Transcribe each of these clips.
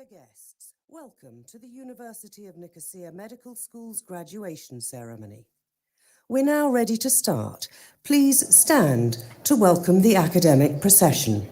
Dear guests, welcome to the University of Nicosia Medical School's graduation ceremony. We're now ready to start. Please stand to welcome the academic procession.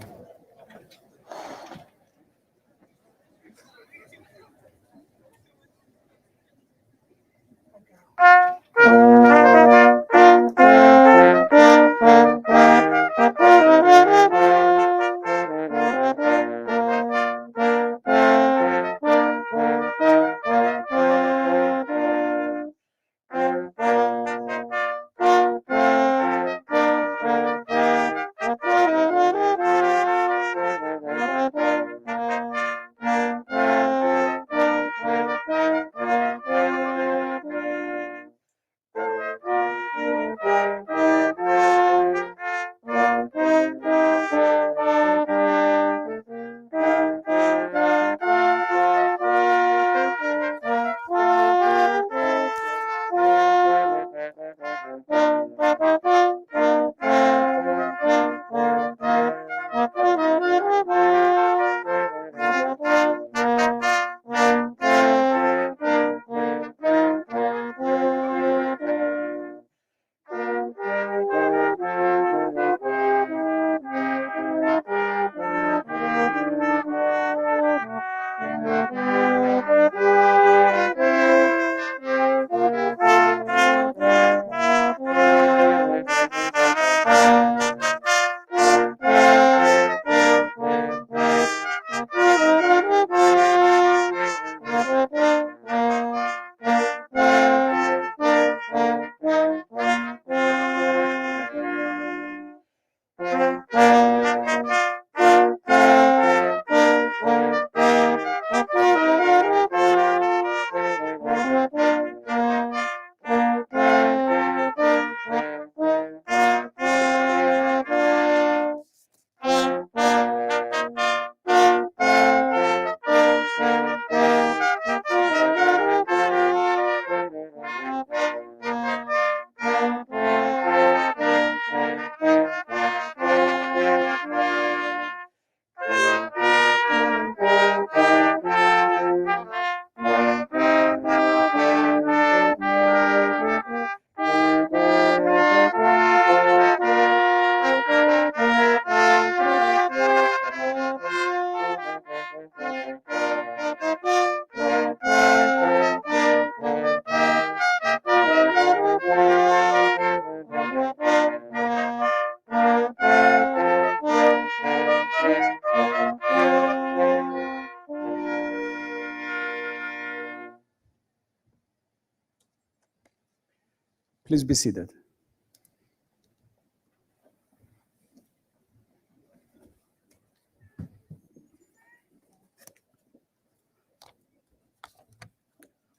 Please be seated.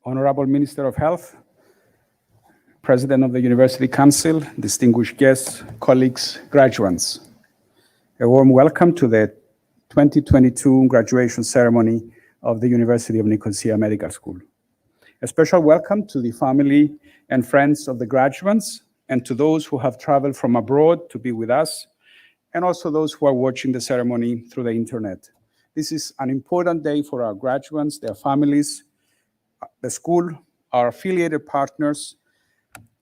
Honorable Minister of Health, President of the University Council, distinguished guests, colleagues, graduates, a warm welcome to the 2022 graduation ceremony of the University of Nicosia Medical School. A special welcome to the family and friends of the graduates and to those who have traveled from abroad to be with us, and also those who are watching the ceremony through the internet. This is an important day for our graduates, their families, the school, our affiliated partners,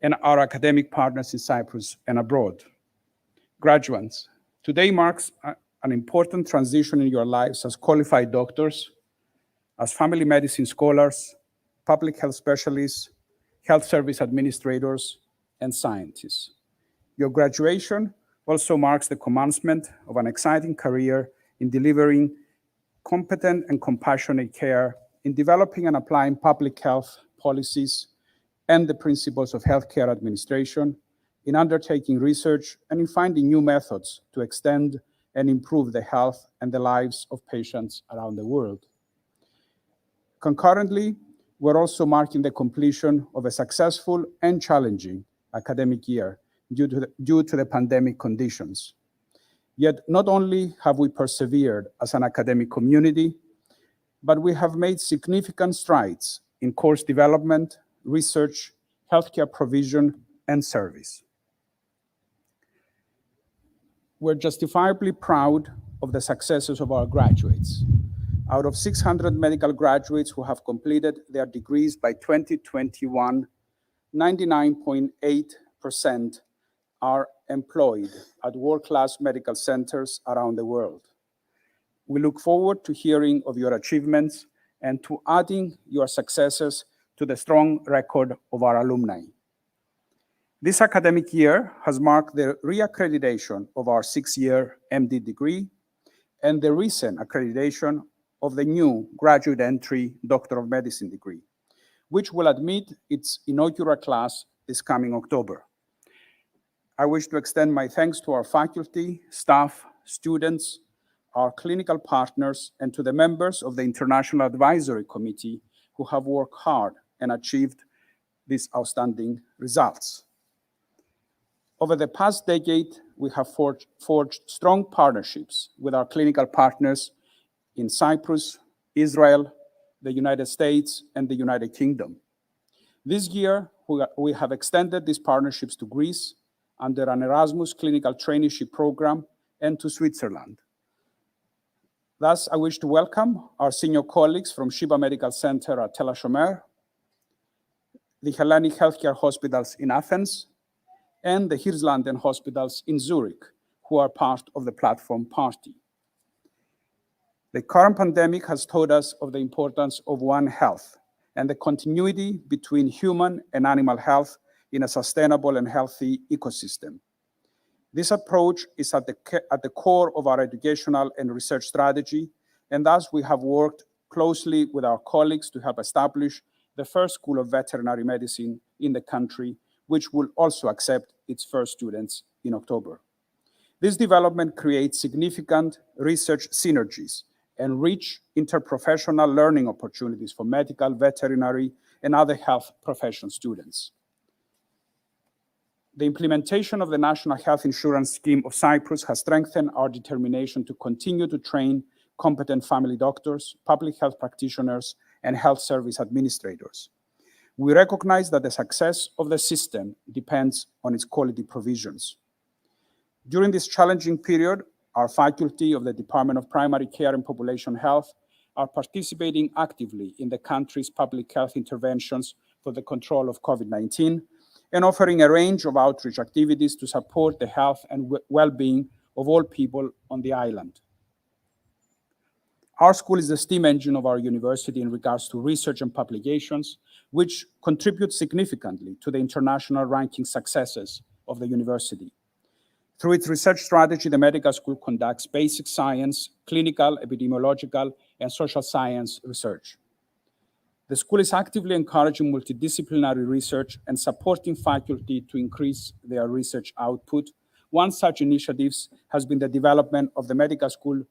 and our academic partners in Cyprus and abroad. Graduates, today marks an important transition in your lives as qualified doctors, as family medicine scholars, public health specialists, health service administrators, and scientists. Your graduation also marks the commencement of an exciting career in delivering competent and compassionate care, in developing and applying public health policies and the principles of healthcare administration, in undertaking research, and in finding new methods to extend and improve the health and the lives of patients around the world. Concurrently, we're also marking the completion of a successful and challenging academic year due to the pandemic conditions. Yet, not only have we persevered as an academic community, but we have made significant strides in course development, research, healthcare provision, and service. We're justifiably proud of the successes of our graduates. Out of 600 medical graduates who have completed their degrees by 2021, 99.8% are employed at world-class medical centers around the world. We look forward to hearing of your achievements and to adding your successes to the strong record of our alumni. This academic year has marked the reaccreditation of our 6-year MD degree and the recent accreditation of the new graduate entry Doctor of Medicine degree, which will admit its inaugural class this coming October. I wish to extend my thanks to our faculty, staff, students, our clinical partners, and to the members of the International Advisory Committee who have worked hard and achieved these outstanding results. Over the past decade, we have forged strong partnerships with our clinical partners in Cyprus, Israel, the United States, and the United Kingdom. This year, we have extended these partnerships to Greece under an Erasmus clinical traineeship program and to Switzerland. Thus, I wish to welcome our senior colleagues from Sheba Medical Center at Tel HaShomer, the Hellenic Healthcare Hospitals in Athens, and the Hirslanden hospitals in Zurich, who are part of the platform party. The current pandemic has taught us of the importance of One Health and the continuity between human and animal health in a sustainable and healthy ecosystem. This approach is at the core of our educational and research strategy, and thus we have worked closely with our colleagues to help establish the first school of veterinary medicine in the country, which will also accept its first students in October. This development creates significant research synergies and rich interprofessional learning opportunities for medical, veterinary, and other health profession students. The implementation of the National Health Insurance Scheme of Cyprus has strengthened our determination to continue to train competent family doctors, public health practitioners, and health service administrators. We recognize that the success of the system depends on its quality provisions. During this challenging period, our faculty of the Department of Primary Care and Population Health are participating actively in the country's public health interventions for the control of COVID-19 and offering a range of outreach activities to support the health and well-being of all people on the island. Our school is the steam engine of our university in regards to research and publications, which contribute significantly to the international ranking successes of the university. Through its research strategy, the medical school conducts basic science, clinical, epidemiological, and social science research. The school is actively encouraging multidisciplinary research and supporting faculty to increase their research output. One such initiative has been the development of the Medical School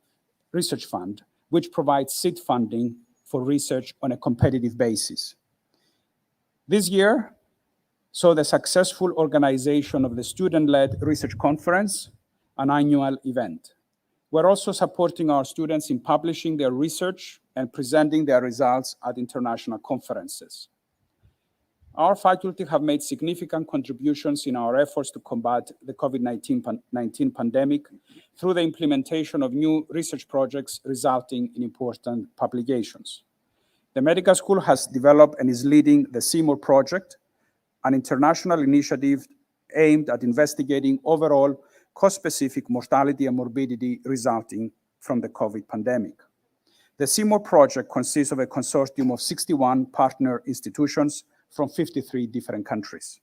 Research Fund, which provides seed funding for research on a competitive basis. This year saw the successful organization of the student-led research conference, an annual event. We're also supporting our students in publishing their research and presenting their results at international conferences. Our faculty have made significant contributions in our efforts to combat the COVID-19 pandemic through the implementation of new research projects resulting in important publications. The medical school has developed and is leading the Seymour Project, an international initiative aimed at investigating overall cause-specific mortality and morbidity resulting from the COVID pandemic. The Seymour Project consists of a consortium of 61 partner institutions from 53 different countries.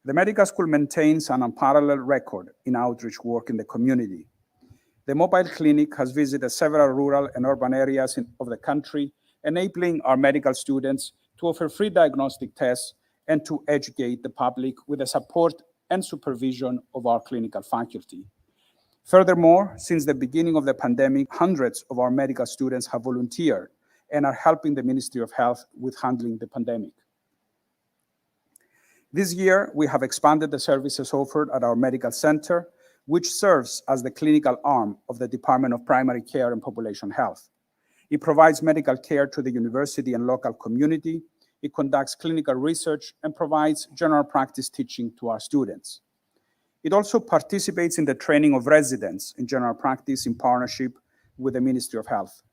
The medical school maintains an unparalleled record in outreach work in the community. The mobile clinic has visited several rural and urban areas of the country, enabling our medical students to offer free diagnostic tests and to educate the public with the support and supervision of our clinical faculty. Furthermore, since the beginning of the pandemic, hundreds of our medical students have volunteered and are helping the Ministry of Health with handling the pandemic. This year, we have expanded the services offered at our medical center, which serves as the clinical arm of the Department of Primary Care and Population Health. It provides medical care to the university and local community. It conducts clinical research and provides general practice teaching to our students. It also participates in the training of residents in general practice in partnership with the Ministry of Health.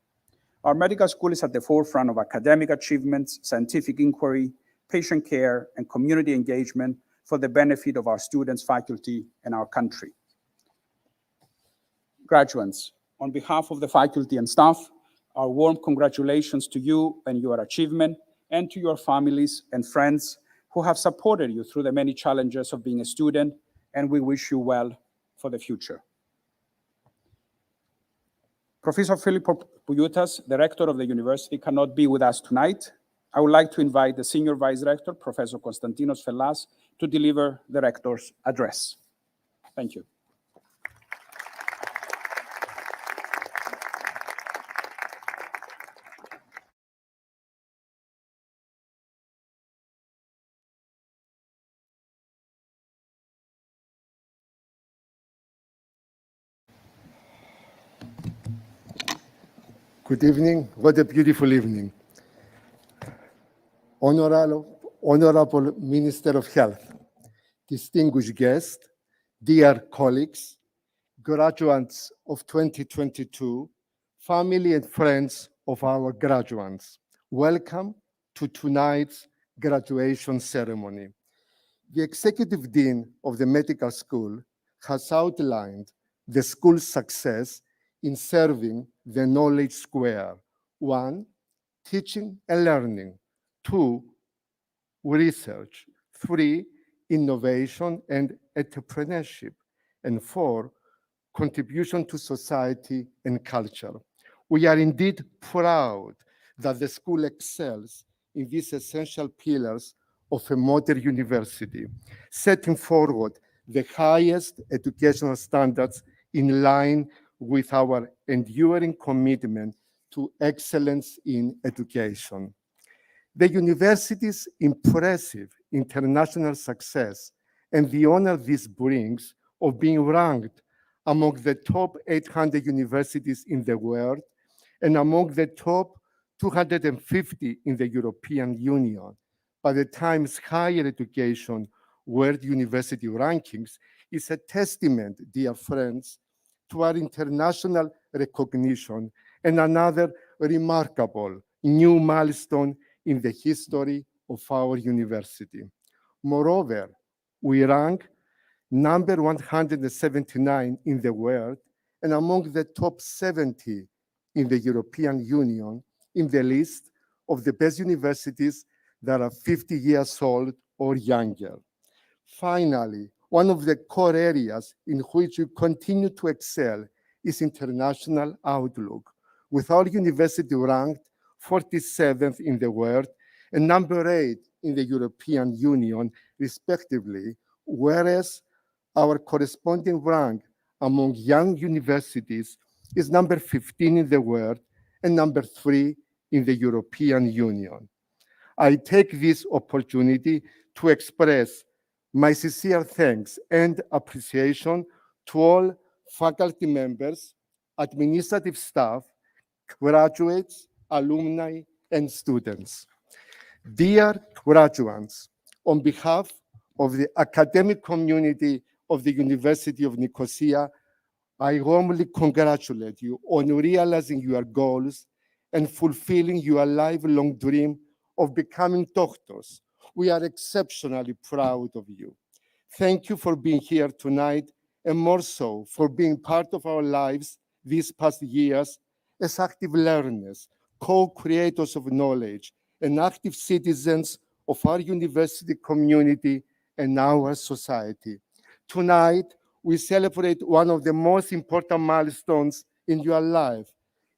Our medical school is at the forefront of academic achievements, scientific inquiry, patient care, and community engagement for the benefit of our students, faculty, and our country. Graduates, on behalf of the faculty and staff, our warm congratulations to you and your achievement, and to your families and friends who have supported you through the many challenges of being a student, and we wish you well for the future. Professor Philip Puyutas, the rector of the university, cannot be with us tonight. I would like to invite the senior vice rector, Professor Konstantinos Felas, to deliver the rector's address. Thank you. Good evening. What a beautiful evening. Honorable Minister of Health, distinguished guests, dear colleagues, graduates of 2022, family and friends of our graduates, welcome to tonight's graduation ceremony. The Executive Dean of the Medical School has outlined the school's success in serving the knowledge square. 1, teaching and learning. 2, research. 3, innovation and entrepreneurship. And 4, contribution to society and culture. We are indeed proud that the school excels in these essential pillars of a modern university, setting forward the highest educational standards in line with our enduring commitment to excellence in education. The university's impressive international success and the honor this brings of being ranked among the top 800 universities in the world and among the top 250 in the European Union by the Times Higher Education World University Rankings is a testament, dear friends, to our international recognition and another remarkable new milestone in the history of our university. Moreover, we rank number 179 in the world and among the top 70 in the European Union in the list of the best universities that are 50 years old or younger. Finally, one of the core areas in which we continue to excel is international outlook, with our university ranked 47th in the world and number 8 in the European Union, respectively, whereas our corresponding rank among young universities is number 15 in the world and number 3 in the European Union. I take this opportunity to express my sincere thanks and appreciation to all faculty members, administrative staff, graduates, alumni, and students. Dear graduates, on behalf of the academic community of the University of Nicosia, I warmly congratulate you on realizing your goals and fulfilling your lifelong dream of becoming doctors. We are exceptionally proud of you. Thank you for being here tonight, and more so for being part of our lives these past years as active learners, co-creators of knowledge, and active citizens of our university community and our society. Tonight, we celebrate one of the most important milestones in your life,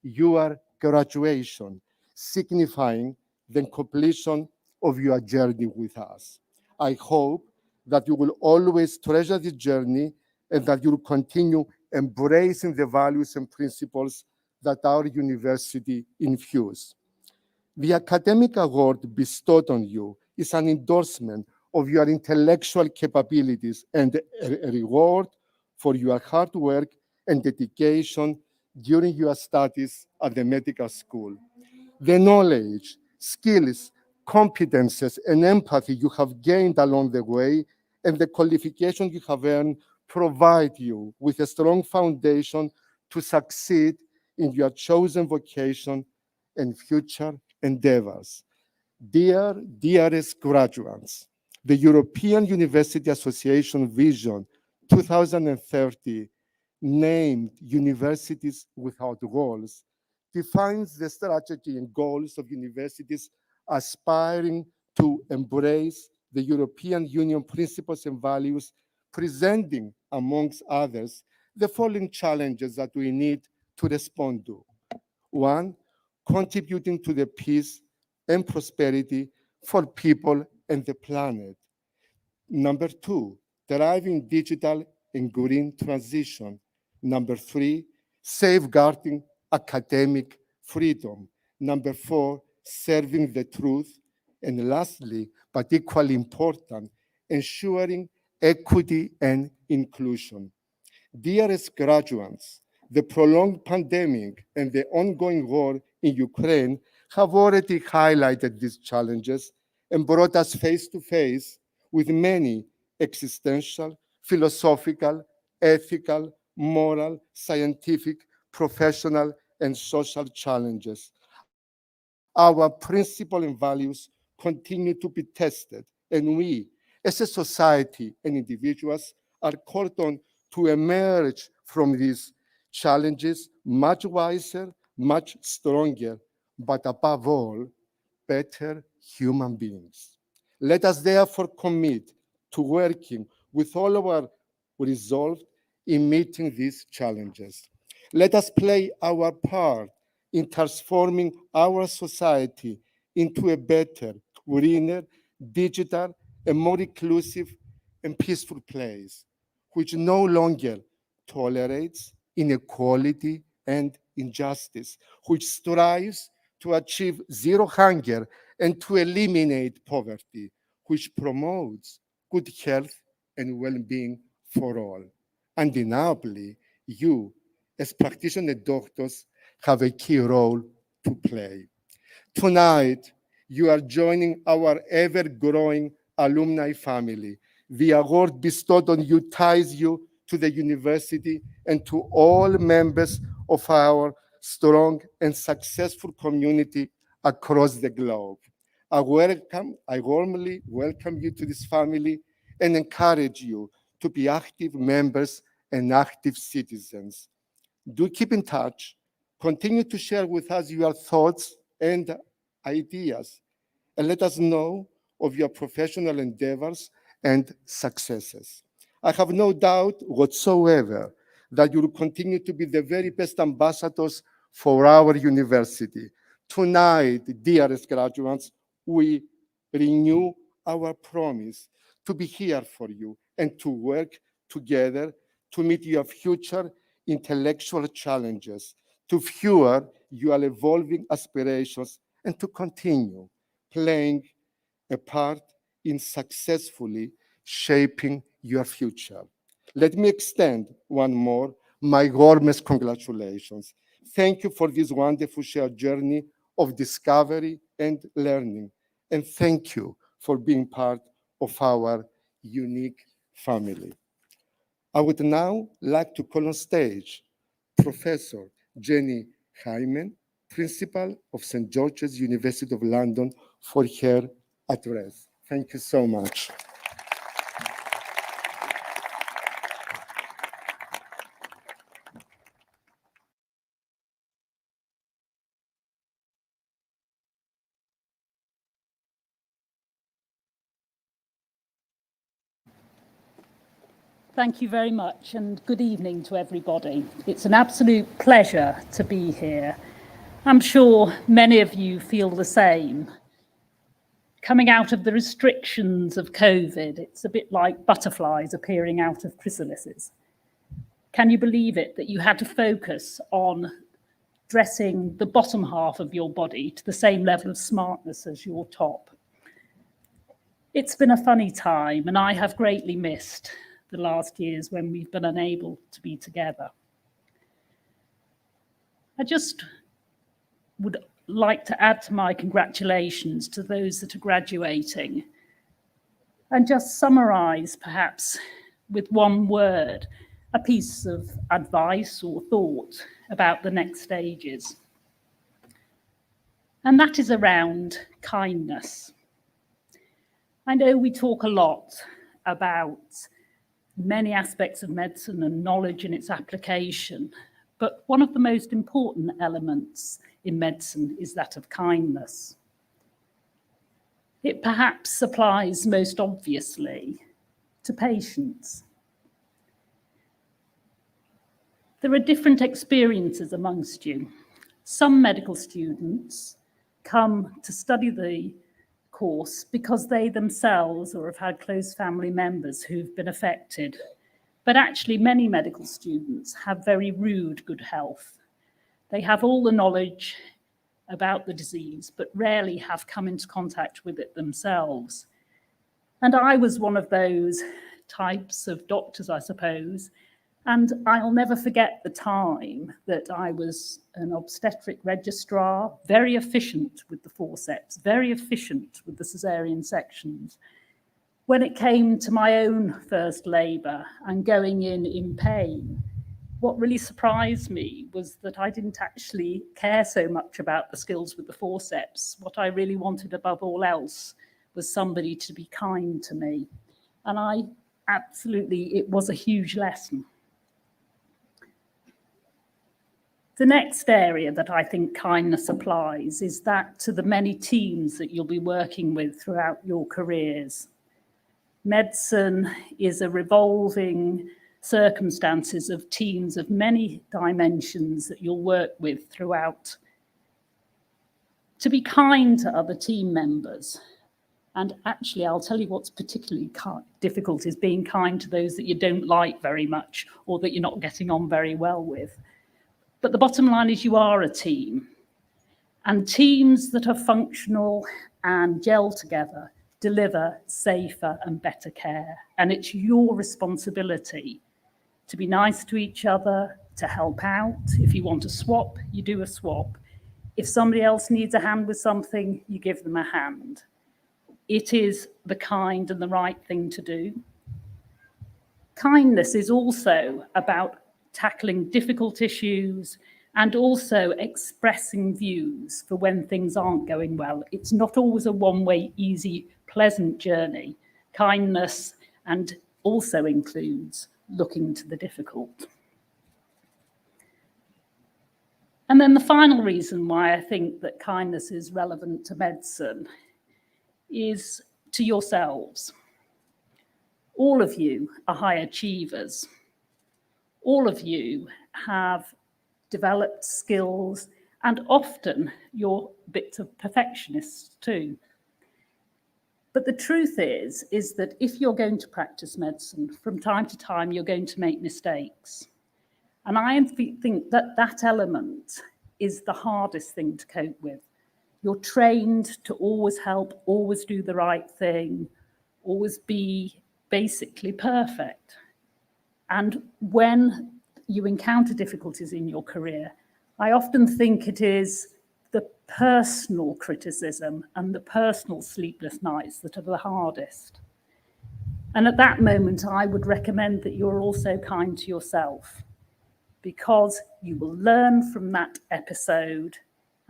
your graduation, signifying the completion of your journey with us. I hope that you will always treasure this journey and that you will continue embracing the values and principles that our university infuse. The academic award bestowed on you is an endorsement of your intellectual capabilities and a reward for your hard work and dedication during your studies at the medical school. The knowledge, skills, competences, and empathy you have gained along the way and the qualifications you have earned provide you with a strong foundation to succeed in your chosen vocation and future endeavors. Dearest graduates, the European University Association Vision 2030, named Universities Without Walls, defines the strategy and goals of universities aspiring to embrace the European Union principles and values, presenting, amongst others, the following challenges that we need to respond to. One, contributing to the peace and prosperity for people and the planet. Number two, driving digital and green transition. Number three, safeguarding academic freedom. Number four, serving the truth. And lastly, but equally important, ensuring equity and inclusion. Dearest graduates, the prolonged pandemic and the ongoing war in Ukraine have already highlighted these challenges and brought us face to face with many existential, philosophical, ethical, moral, scientific, professional, and social challenges. Our principles and values continue to be tested, and we, as a society and individuals, are called on to emerge from these challenges much wiser, much stronger, but above all, better human beings. Let us therefore commit to working with all our resolve in meeting these challenges. Let us play our part in transforming our society into a better, greener, digital, and more inclusive and peaceful place, which no longer tolerates inequality and injustice, which strives to achieve zero hunger and to eliminate poverty, which promotes good health and well-being for all. Undeniably, you, as practitioner doctors, have a key role to play. Tonight, you are joining our ever-growing alumni family. The award bestowed on you ties you to the university and to all members of our strong and successful community across the globe. I warmly welcome you to this family and encourage you to be active members and active citizens. Do keep in touch. Continue to share with us your thoughts and ideas, and let us know of your professional endeavors and successes. I have no doubt whatsoever that you will continue to be the very best ambassadors for our university. Tonight, dearest graduates, we renew our promise to be here for you and to work together to meet your future intellectual challenges, to fuel your evolving aspirations, and to continue playing a part in successfully shaping your future. Let me extend one more my warmest congratulations. Thank you for this wonderful shared journey of discovery and learning. And thank you for being part of our unique family. I would now like to call on stage Professor Jenny Hyman, Principal of St. George's University of London, for her address. Thank you so much. Thank you very much, and good evening to everybody. It's an absolute pleasure to be here. I'm sure many of you feel the same. Coming out of the restrictions of COVID, it's a bit like butterflies appearing out of chrysalises. Can you believe it, that you had to focus on dressing the bottom half of your body to the same level of smartness as your top? It's been a funny time, and I have greatly missed the last years when we've been unable to be together. I just would like to add to my congratulations to those that are graduating and just summarize, perhaps with one word, a piece of advice or thought about the next stages. and that is around kindness. I know we talk a lot about many aspects of medicine and knowledge and its application, but one of the most important elements in medicine is that of kindness. It perhaps applies most obviously to patients. There are different experiences amongst you. Some medical students come to study the course because they themselves or have had close family members who've been affected. But actually, many medical students have very rude good health. They have all the knowledge about the disease, but rarely have come into contact with it themselves. And I was one of those types of doctors, I suppose. And I'll never forget the time that I was an obstetric registrar, very efficient with the forceps, very efficient with the cesarean sections. When it came to my own first labour and going in pain, what really surprised me was that I didn't actually care so much about the skills with the forceps. What I really wanted above all else was somebody to be kind to me. And it was a huge lesson. The next area that I think kindness applies is that to the many teams that you'll be working with throughout your careers. Medicine is a revolving circumstances of teams of many dimensions that you'll work with throughout. To be kind to other team members, and actually I'll tell you what's particularly difficult is being kind to those that you don't like very much or that you're not getting on very well with. But the bottom line is you are a team, and teams that are functional and gel together deliver safer and better care. And it's your responsibility to be nice to each other, to help out. If you want to swap, you do a swap. If somebody else needs a hand with something, you give them a hand. It is the kind and the right thing to do. Kindness is also about tackling difficult issues and also expressing views for when things aren't going well. It's not always a one-way, easy, pleasant journey. Kindness and also includes looking to the difficult. And then the final reason why I think that kindness is relevant to medicine is to yourselves. All of you are high achievers. All of you have developed skills, and often you're bits of perfectionists too. But the truth is that if you're going to practice medicine, from time to time, you're going to make mistakes. And I think that that element is the hardest thing to cope with. You're trained to always help, always do the right thing, always be basically perfect. And when you encounter difficulties in your career, I often think it is the personal criticism and the personal sleepless nights that are the hardest. And at that moment, I would recommend that you're also kind to yourself, because you will learn from that episode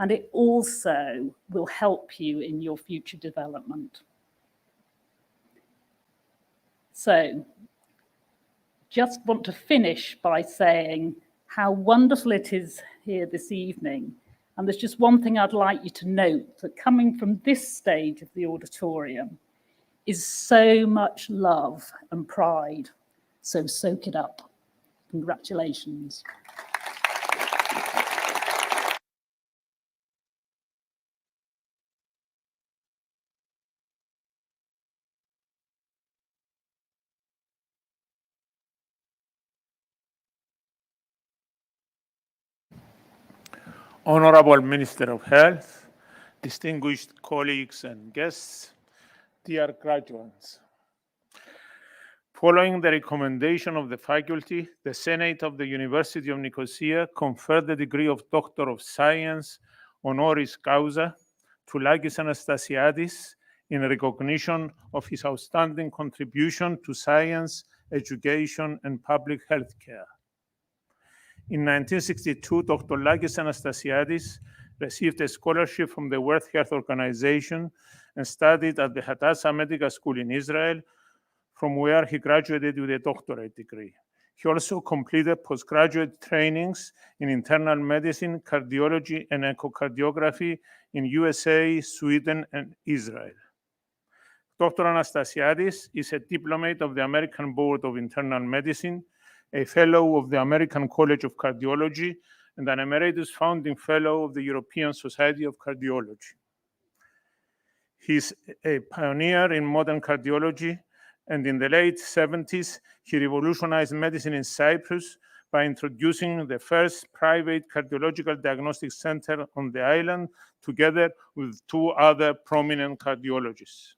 and it also will help you in your future development. So, just want to finish by saying how wonderful it is here this evening. And there's just one thing I'd like you to note, that coming from this stage of the auditorium is so much love and pride. So soak it up. Congratulations. Honorable Minister of Health, distinguished colleagues and guests, dear graduates. Following the recommendation of the faculty, the Senate of the University of Nicosia conferred the degree of Doctor of Science honoris causa to Lakis Anastasiadis in recognition of his outstanding contribution to science, education, and public health care. In 1962, Dr. Lakis Anastasiadis received a scholarship from the World Health Organization, and studied at the Hadassah Medical School in Israel, from where he graduated with a doctorate degree. He also completed postgraduate trainings in internal medicine, cardiology, and echocardiography in USA, Sweden, and Israel. Dr. Anastasiadis is a diplomate of the American Board of Internal Medicine, a fellow of the American College of Cardiology, and an emeritus founding fellow of the European Society of Cardiology. He's a pioneer in modern cardiology, and in the late 70s, he revolutionized medicine in Cyprus by introducing the first private cardiological diagnostic center on the island, together with two other prominent cardiologists.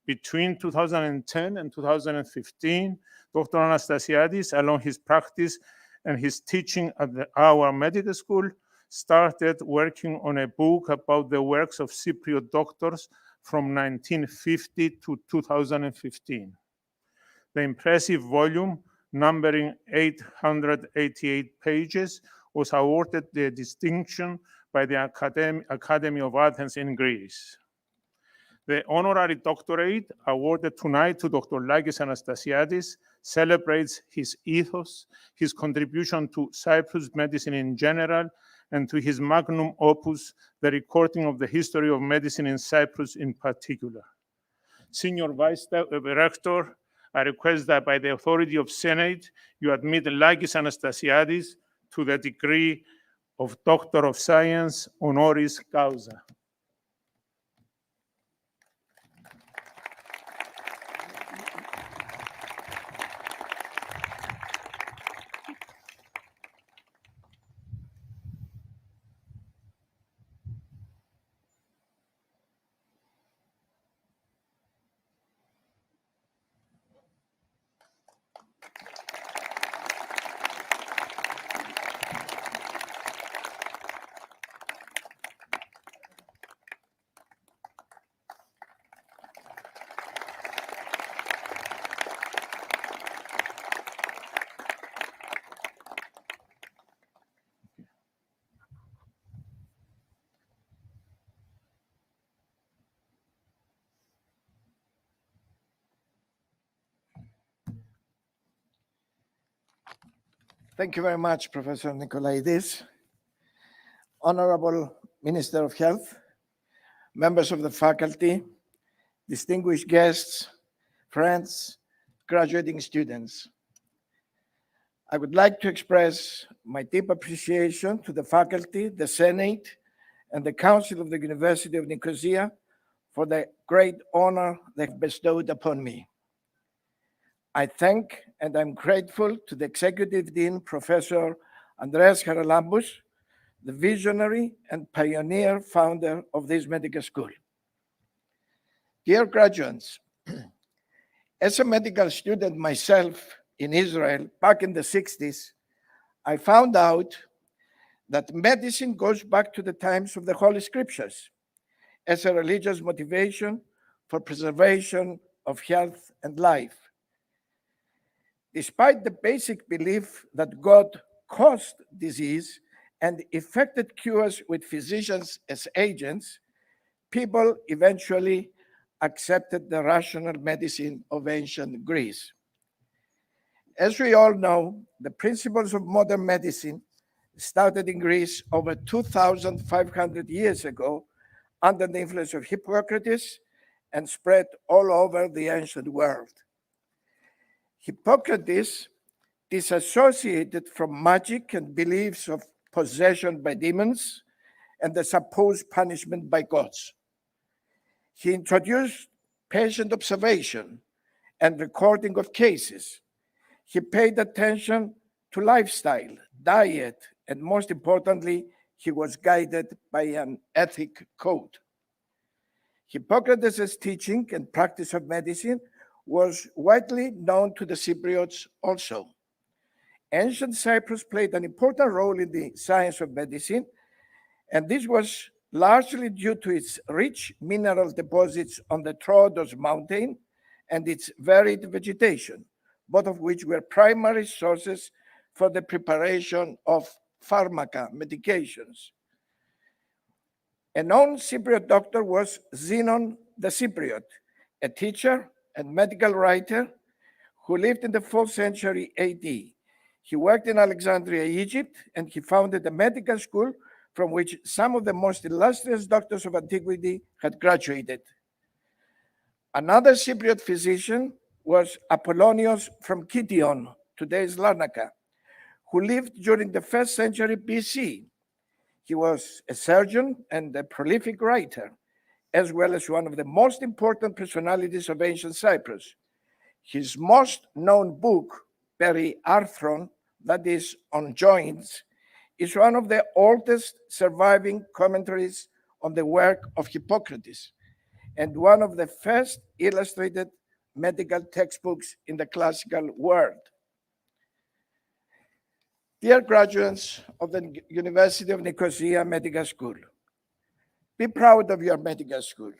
Between 2010 and 2015, Dr. Anastasiadis, along his practice and his teaching at our medical school, started working on a book about the works of Cypriot doctors from 1950 to 2015. The impressive volume, numbering 888 pages, was awarded the distinction by the Academy of Athens in Greece. The honorary doctorate awarded tonight to Dr. Lakis Anastasiadis celebrates his ethos, his contribution to Cyprus medicine in general, and to his magnum opus, the recording of the history of medicine in Cyprus in particular. Senior Vice Rector, I request that by the authority of Senate, you admit Lakis Anastasiadis to the degree of Doctor of Science honoris causa. Thank you very much, Professor Nikolaidis. Honorable Minister of Health, members of the faculty, distinguished guests, friends, graduating students. I would like to express my deep appreciation to the faculty, the Senate, and the Council of the University of Nicosia for the great honor they've bestowed upon me. I thank and I'm grateful to the Executive Dean, Professor Andreas Charalambous, the visionary and pioneer founder of this medical school. Dear graduates, as a medical student myself in Israel back in the 60s, I found out that medicine goes back to the times of the Holy Scriptures as a religious motivation for preservation of health and life. Despite the basic belief that God caused disease and effected cures with physicians as agents, people eventually accepted the rational medicine of ancient Greece. As we all know, the principles of modern medicine started in Greece over 2,500 years ago under the influence of Hippocrates and spread all over the ancient world. Hippocrates disassociated from magic and beliefs of possession by demons and the supposed punishment by gods. He introduced patient observation and recording of cases. He paid attention to lifestyle, diet, and most importantly, he was guided by an ethic code. Hippocrates' teaching and practice of medicine was widely known to the Cypriots also. Ancient Cyprus played an important role in the science of medicine, and this was largely due to its rich mineral deposits on the Troodos mountain and its varied vegetation, both of which were primary sources for the preparation of pharmaca, medications. A known Cypriot doctor was Zenon the Cypriot, a teacher and medical writer who lived in the 4th century AD. He worked in Alexandria, Egypt, and he founded a medical school from which some of the most illustrious doctors of antiquity had graduated. Another Cypriot physician was Apollonios from Kition, today's Larnaca, who lived during the 1st century BC. He was a surgeon and a prolific writer, as well as one of the most important personalities of ancient Cyprus. His most known book, Periarthron, that is, on joints, is one of the oldest surviving commentaries on the work of Hippocrates, and one of the first illustrated medical textbooks in the classical world. Dear graduates of the University of Nicosia Medical School, be proud of your medical school,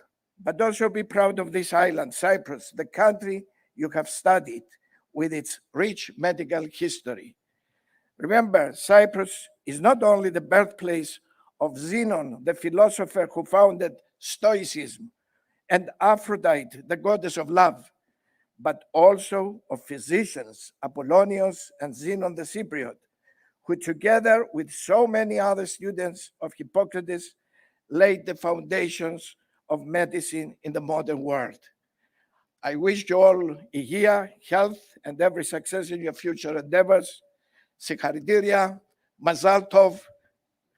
but also be proud of this island, Cyprus, the country you have studied with its rich medical history. Remember, Cyprus is not only the birthplace of Zenon, the philosopher who founded Stoicism, and Aphrodite, the goddess of love, but also of physicians, Apollonios and Zenon the Cypriot, who together with so many other students of Hippocrates laid the foundations of medicine in the modern world. I wish you all υγεία, health, and every success in your future endeavors. Συγχαρητήρια, Mazal Tov,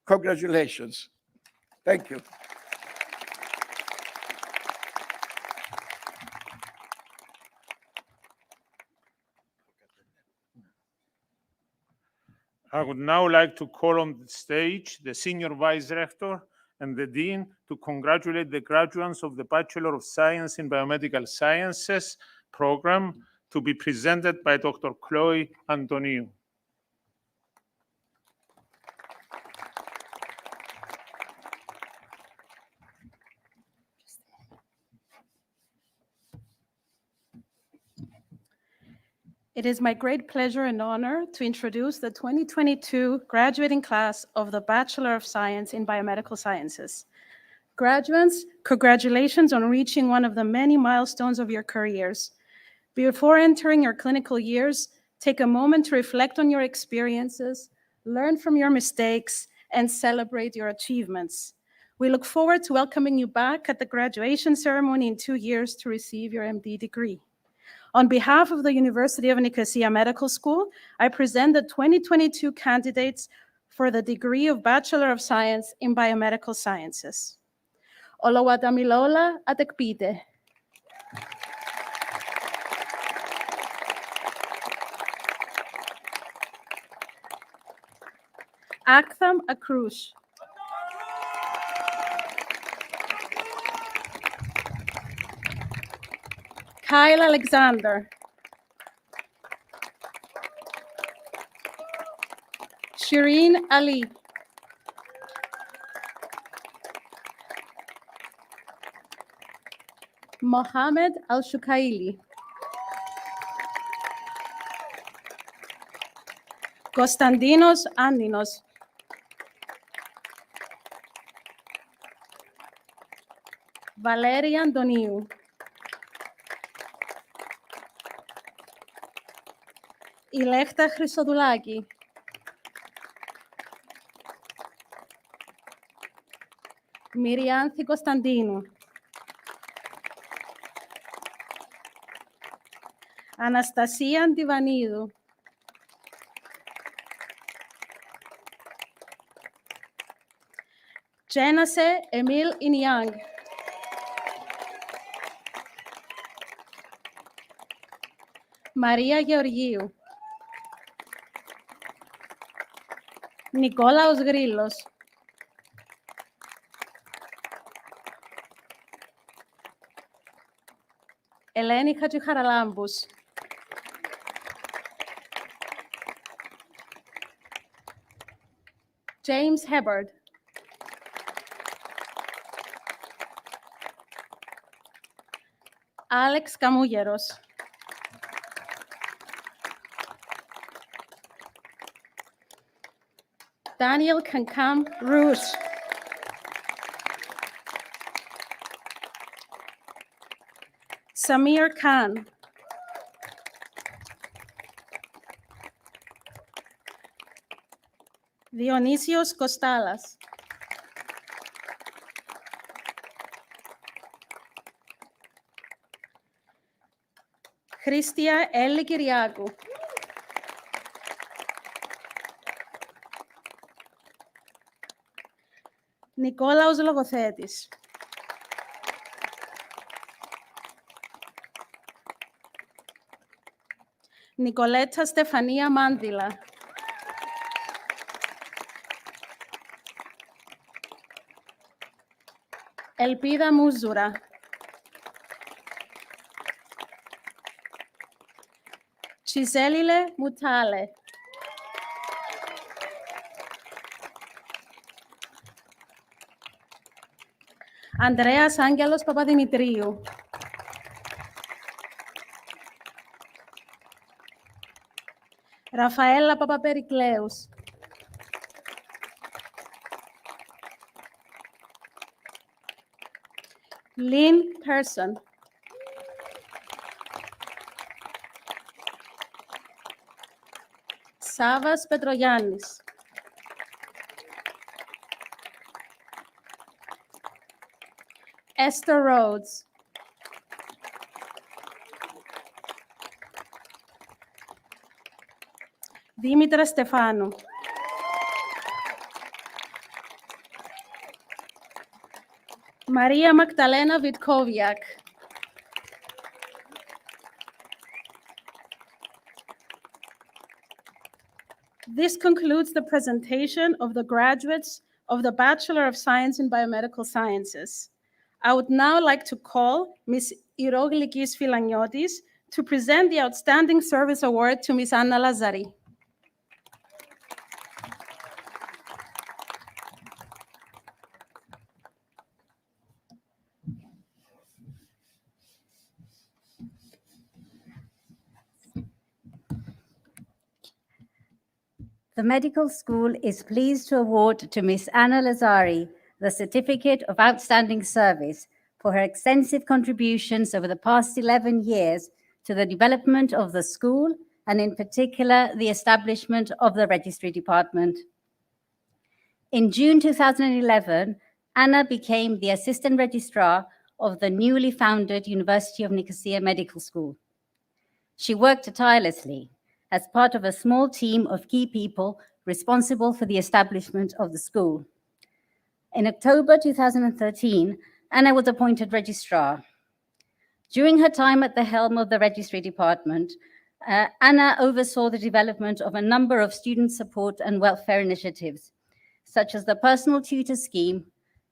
congratulations. Thank you. I would now like to call on the stage the Senior Vice Rector and the Dean to congratulate the graduates of the Bachelor of Science in Biomedical Sciences program, to be presented by Dr. Chloe Antoniou. It is my great pleasure and honor to introduce the 2022 graduating class of the Bachelor of Science in Biomedical Sciences. Graduates, congratulations on reaching one of the many milestones of your careers. Before entering your clinical years, take a moment to reflect on your experiences, learn from your mistakes, and celebrate your achievements. We look forward to welcoming you back at the graduation ceremony in 2 years to receive your MD degree. On behalf of the University of Nicosia Medical School, I present the 2022 candidates for the degree of Bachelor of Science in Biomedical Sciences. Olowadamilola Atekpite. Aktham Akrush. Kyle Alexander. Shireen Ali. Mohammed Al-Shukaili. Konstantinos Andinos. Valeria Antoniou. Ηλέχτα Χρυσοδουλάκη. Μυριάνθη Κωνσταντίνου. Αναστασία Αντιβανίδου. Τζένασε Εμίλ Ινιάνγκ. Μαρία Γεωργίου. Νικόλαος Γρύλος. Ελένη Χατζηχαραλάμπους. James Hebbard. Άλεξ Καμούγερος. Daniel Kankam Rouge. Samir Khan, Dionysios Kostalas, Christia Elli Kyriakou, Νικόλαος Λογοθέτης, Νικολέτσα Στεφανία Μάντιλα, Ελπίδα Μούζουρα, Τσιζέλιλε Μουτάλε, Ανδρέας Άγγελος Παπαδημητρίου, Ραφαέλα Παπαπερικλέους, Lynn Person, Σάβας Πετρογιάννης, Esther Rhodes, Δήμητρα Στεφάνου, Μαρία Μακταλένα Βιτκόβιακ, This concludes the presentation of the graduates of the Bachelor of Science in Biomedical Sciences. I would now like to call Ms. Iroglikis Filaniotis to present the Outstanding Service Award to Ms. Anna Lazari. The medical school is pleased to award to Ms. Anna Lazari the Certificate of Outstanding Service for her extensive contributions over the past 11 years to the development of the school and in particular the establishment of the registry department. In June 2011, Anna became the Assistant Registrar of the newly founded University of Nicosia Medical School. She worked tirelessly as part of a small team of key people responsible for the establishment of the school. In October 2013, Anna was appointed registrar. During her time at the helm of the registry department, Anna oversaw the development of a number of student support and welfare initiatives, such as the personal tutor scheme,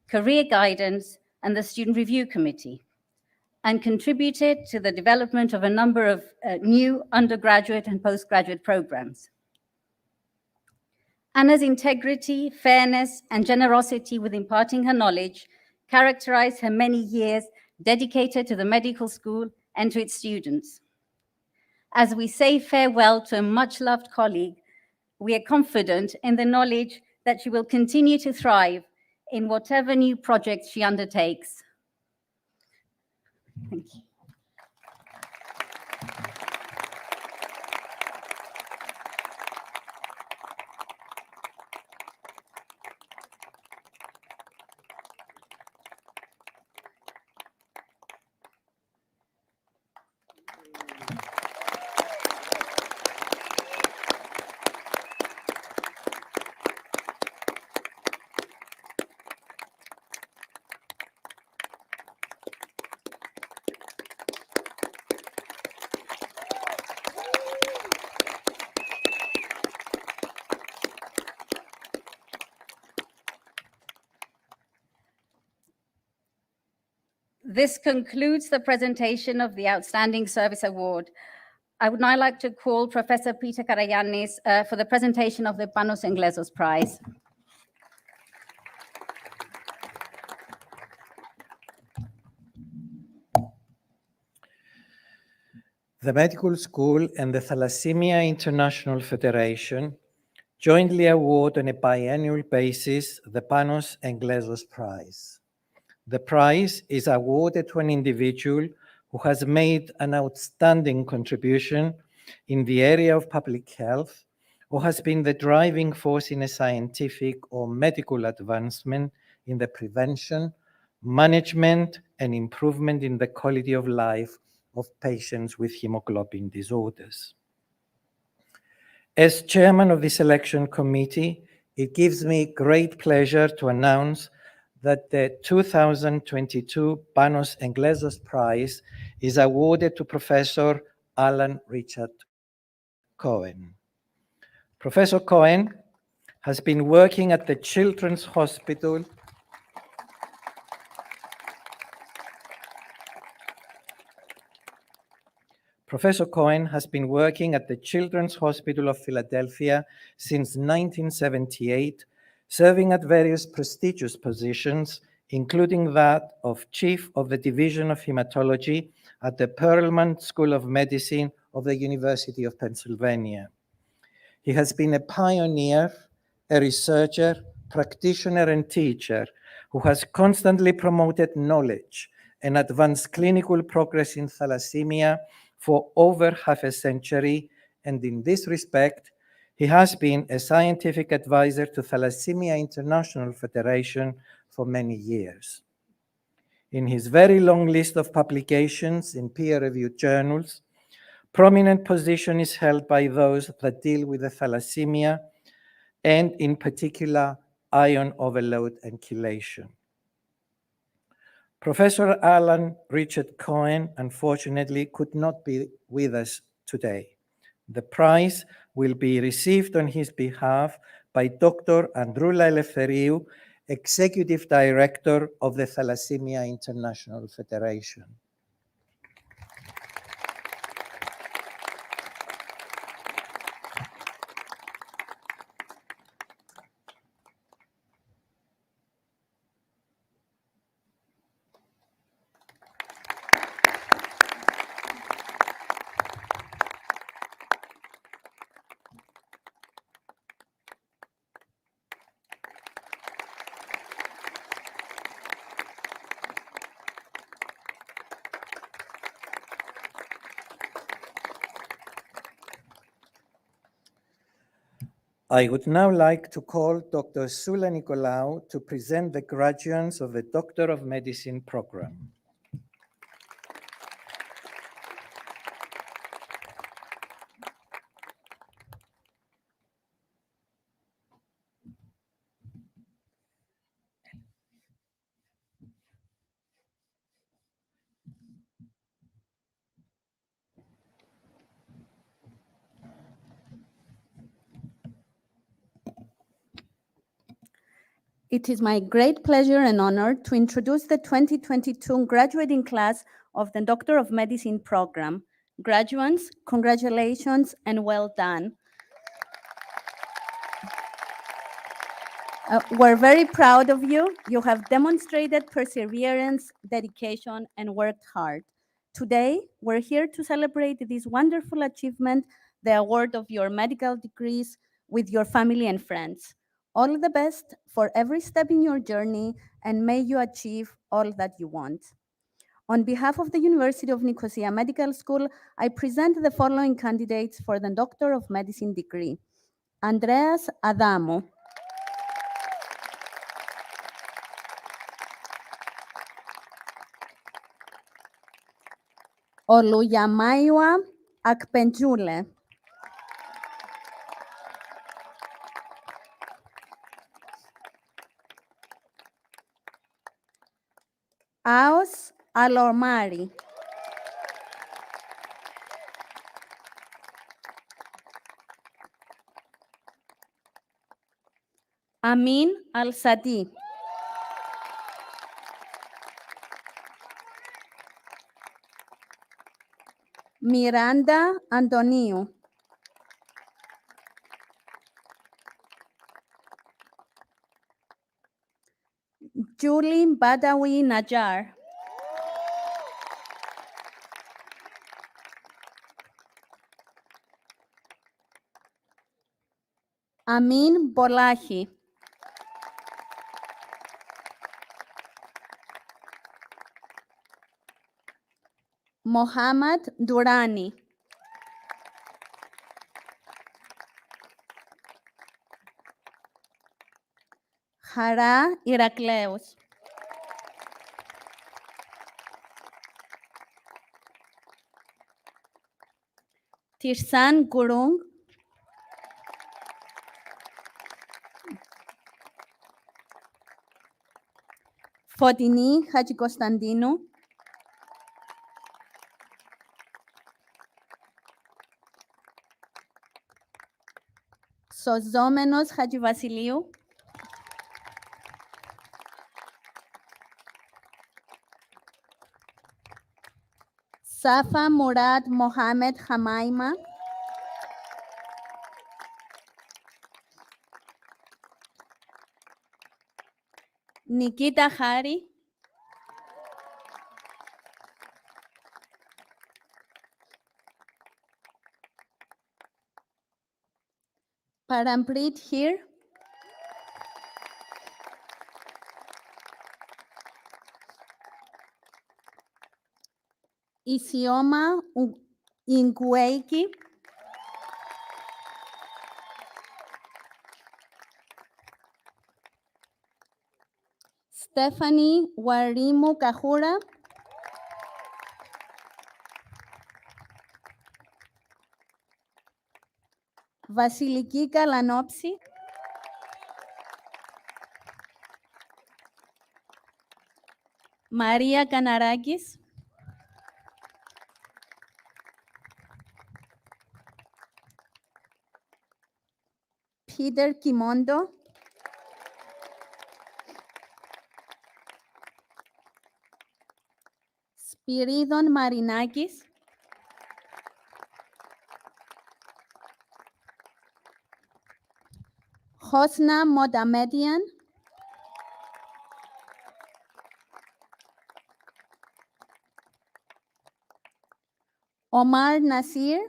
career guidance, and the student review committee, and contributed to the development of a number of new undergraduate and postgraduate programs. Anna's integrity, fairness, and generosity with imparting her knowledge characterized her many years dedicated to the medical school and to its students. As we say farewell to a much-loved colleague, we are confident in the knowledge that she will continue to thrive in whatever new projects she undertakes. Thank you. This concludes the presentation of the Outstanding Service Award. I would now like to call Professor Peter Karagiannis for the presentation of the Panos Englesos Prize. The Medical School and the Thalassemia International Federation jointly award on a biannual basis the Panos Englesos Prize. The prize is awarded to an individual who has made an outstanding contribution in the area of public health, or has been the driving force in a scientific or medical advancement in the prevention, management, and improvement in the quality of life of patients with hemoglobin disorders. As chairman of the selection committee, it gives me great pleasure to announce that the 2022 Panos Englesos Prize is awarded to Professor Alan Richard Cohen. Professor Cohen has been working at the Children's Hospital Professor Cohen has been working at the Children's Hospital of Philadelphia since 1978, serving at various prestigious positions, including that of Chief of the Division of Hematology at the Perelman School of Medicine of the University of Pennsylvania. He has been a pioneer, a researcher, practitioner, and teacher who has constantly promoted knowledge and advanced clinical progress in thalassemia for over half a century, and in this respect, he has been a scientific advisor to Thalassemia International Federation for many years. In his very long list of publications in peer-reviewed journals, prominent position is held by those that deal with the thalassemia, and in particular, iron overload and chelation. Professor Alan Richard Cohen, unfortunately, could not be with us today. The prize will be received on his behalf by Dr. Androula Eleftheriou, Executive Director of the Thalassemia International Federation. I would now like to call Dr. Sula Nicolaou to present the graduates of the Doctor of Medicine program. It is my great pleasure and honor to introduce the 2022 graduating class of the Doctor of Medicine program. Graduates, congratulations and well done. We're very proud of you. You have demonstrated perseverance, dedication, and worked hard. Today, we're here to celebrate this wonderful achievement, the award of your medical degrees, with your family and friends. All the best for every step in your journey, and may you achieve all that you want. On behalf of the University of Nicosia Medical School, I present the following candidates for the Doctor of Medicine degree. Andreas Adamo. Oluyamaiwa Akpenjule. Aos Alomari. Amin Al-Sadi. Miranda Antonio. Julie Badawi Najar. Amin Bolahi. Mohammad Durani. Hara Irakleus. Tirsan Gurung. Fotini Hachikostandinu. Sozomenos Hachivasiliou. Safa Murad Mohamed Hamaima. Nikita Hari. Paramprit here. Isioma Ingueiki. Stephanie Warimu Kahura. Vasiliki Kalanopsi. Maria Kanarakis. Peter Kimondo. Spiridon Marinakis. Hosna Modamedian. Omar Nasir.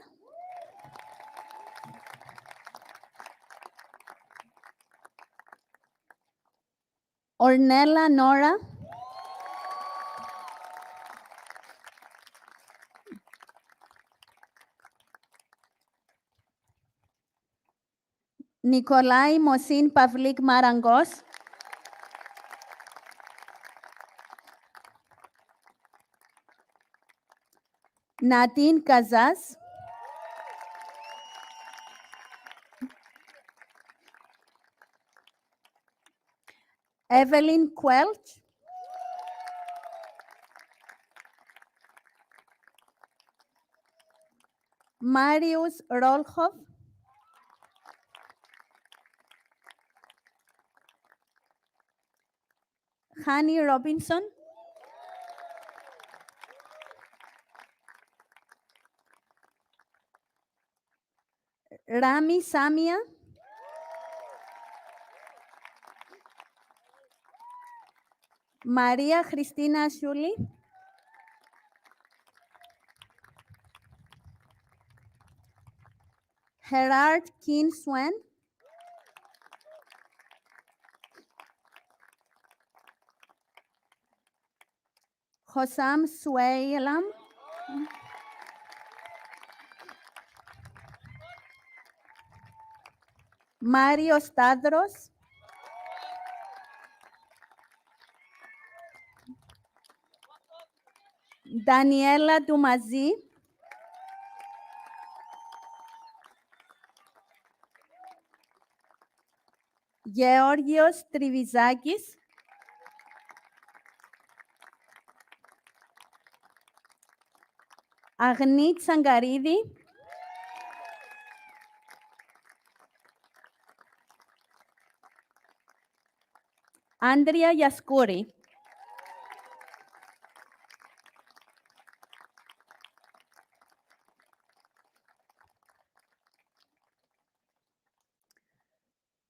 Ornella Nora. Nikolai Mosin Pavlik Marangos. Nadine Kazas. Evelyn Quelch. Marius Rolhoff. Hani Robinson. Rami Samia. Maria Cristina Shuli. Gerard Kinswen. Hossam Sueilam. Mario Stadros. Daniela Dumazi. Georgios Trivizakis. Agnit Sangaridi. Andrea Yaskuri.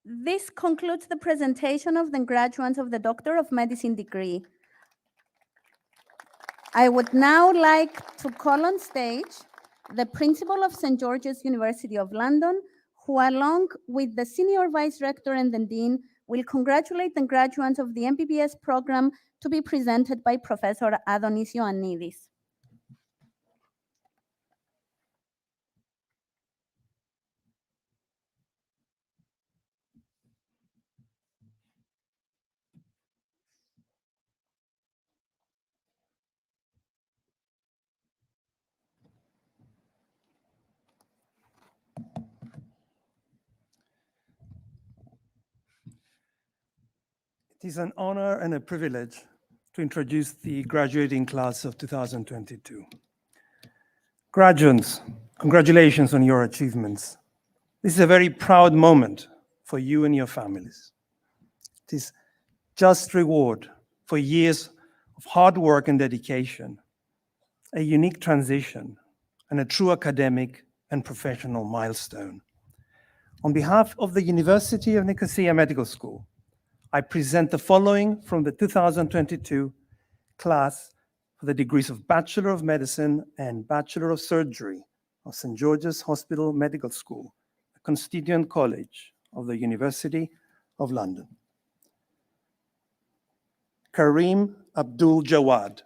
This concludes the presentation of the graduates of the Doctor of Medicine degree. I would now like to call on stage the Principal of St. George's University of London, who along with the Senior Vice Rector and the Dean will congratulate the graduates of the MBBS program to be presented by Professor Adonis Ioannidis. It is an honor and a privilege to introduce the graduating class of 2022. Graduates, congratulations on your achievements. This is a very proud moment for you and your families. It is just reward for years of hard work and dedication, a unique transition, and a true academic and professional milestone. On behalf of the University of Nicosia Medical School, I present the following from the 2022 class for the degrees of Bachelor of Medicine and Bachelor of Surgery of St. George's Hospital Medical School, a constituent college of the University of London. Kareem Abdul Jawad.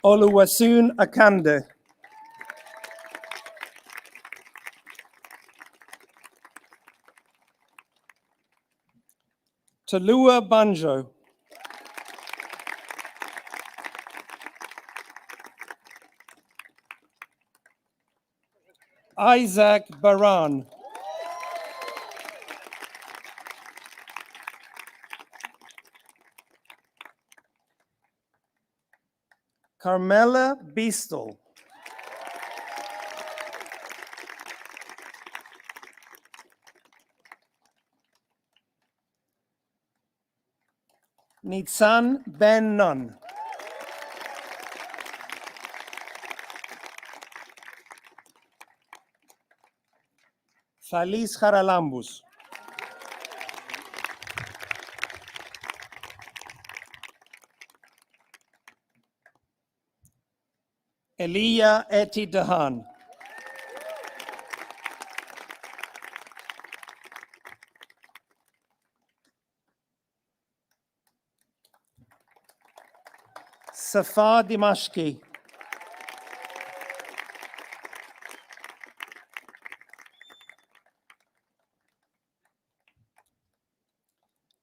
Oluwaseun Akande. Talua Banjo. Isaac Baran. Carmela Beastel. Nitsan Ben Nun. Thalis Haralambous. Elia Eti Dahan. Safa Dimashki.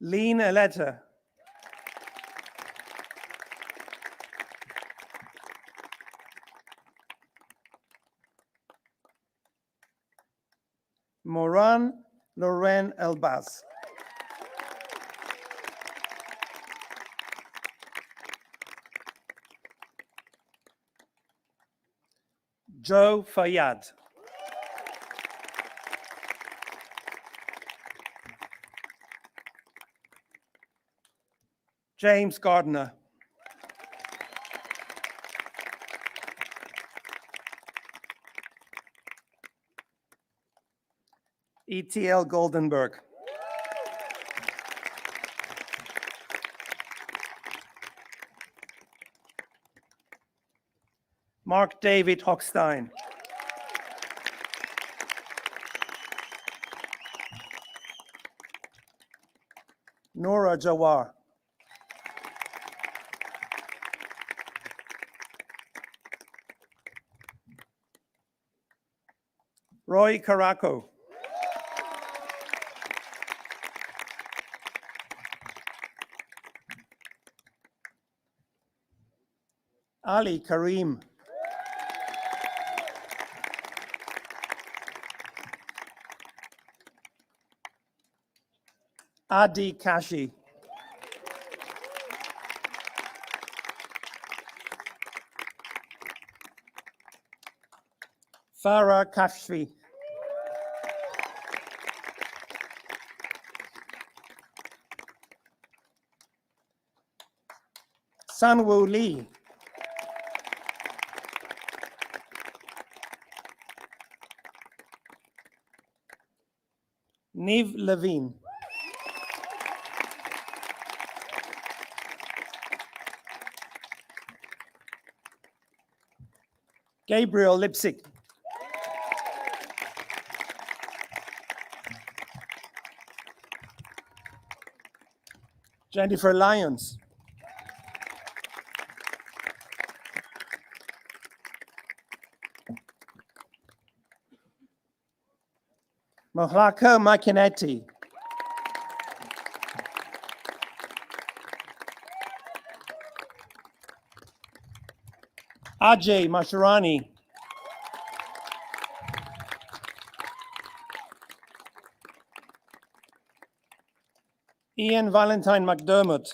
Lean Aletta. Moran Loren Elbaz. Joe Fayyad. James Gardner. ETL Goldenberg. Mark David Hochstein. Nora Jawar. Roy Caraco. Ali Karim. Adi Kashi. Farah Kashfi. Sanwoo Lee. Niv Levine. Gabriel Lipsick. Jennifer Lyons. Mohlaka Makinetti. Ajay Masharani. Ian Valentine McDermott.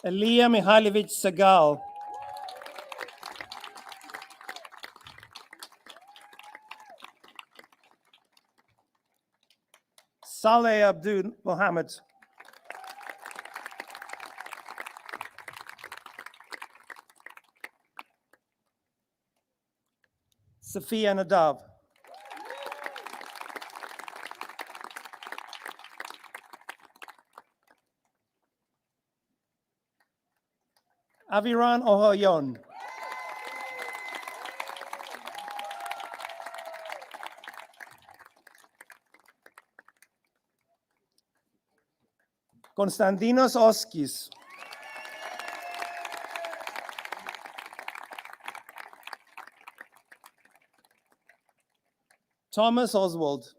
Elia Mihailovich Segal. Saleh Abdul Mohammed. Sophia Nadav. Aviran Ohoyon. Konstantinos Oskis. Thomas Oswald.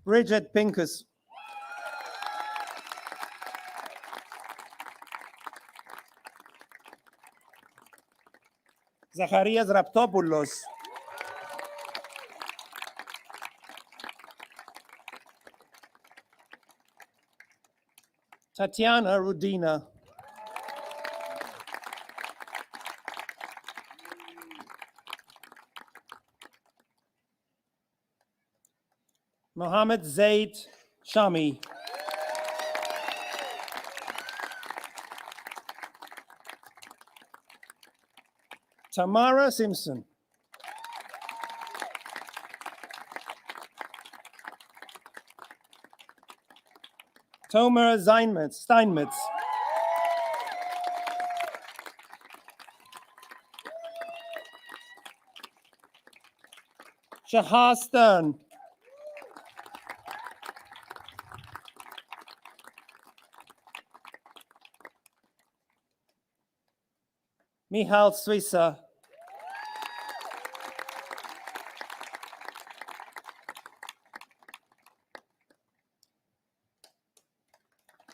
Bridget Pincus. Zacharias Raptopoulos. Tatiana Rudina. Mohammed Zaid Shami. Tamara Simpson. Tomer Steinmetz. Shahar Stern. Michal Suissa.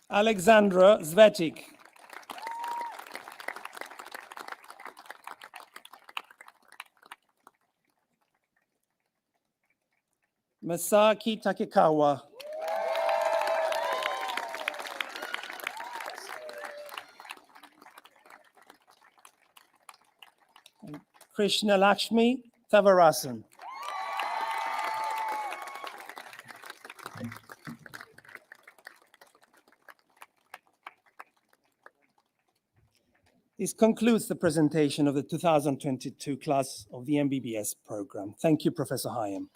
Alexandra Zvetic. Masaki Takekawa. Krishna Lakshmi Thavarasan. This concludes the presentation of the 2022 class of the MBBS program. Thank you, Professor Hyman.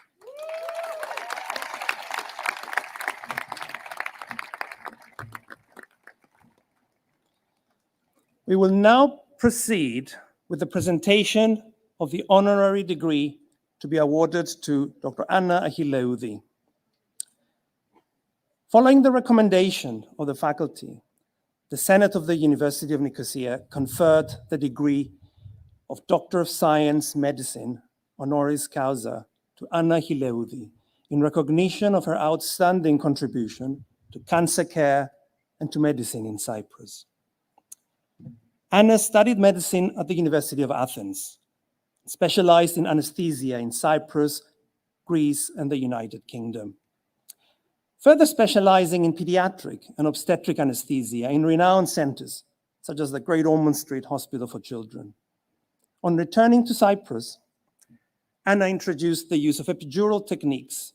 We will now proceed with the presentation of the honorary degree to be awarded to Dr. Anna Ahileudi. Following the recommendation of the faculty, the Senate of the University of Nicosia conferred the degree of Doctor of Science Medicine honoris causa to Anna Ahileudi in recognition of her outstanding contribution to cancer care and to medicine in Cyprus. Anna studied medicine at the University of Athens, specialized in anesthesia in Cyprus, Greece, and the United Kingdom. Further specializing in pediatric and obstetric anesthesia in renowned centers, such as the Great Ormond Street Hospital for Children. On returning to Cyprus, Anna introduced the use of epidural techniques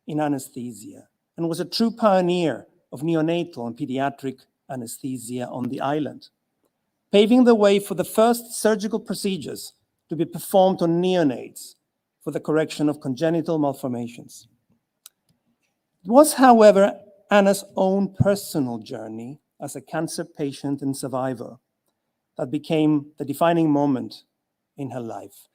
in anesthesia and was a true pioneer of neonatal and pediatric anesthesia on the island, paving the way for the first surgical procedures to be performed on neonates for the correction of congenital malformations. It was, however, Anna's own personal journey as a cancer patient and survivor that became the defining moment in her life,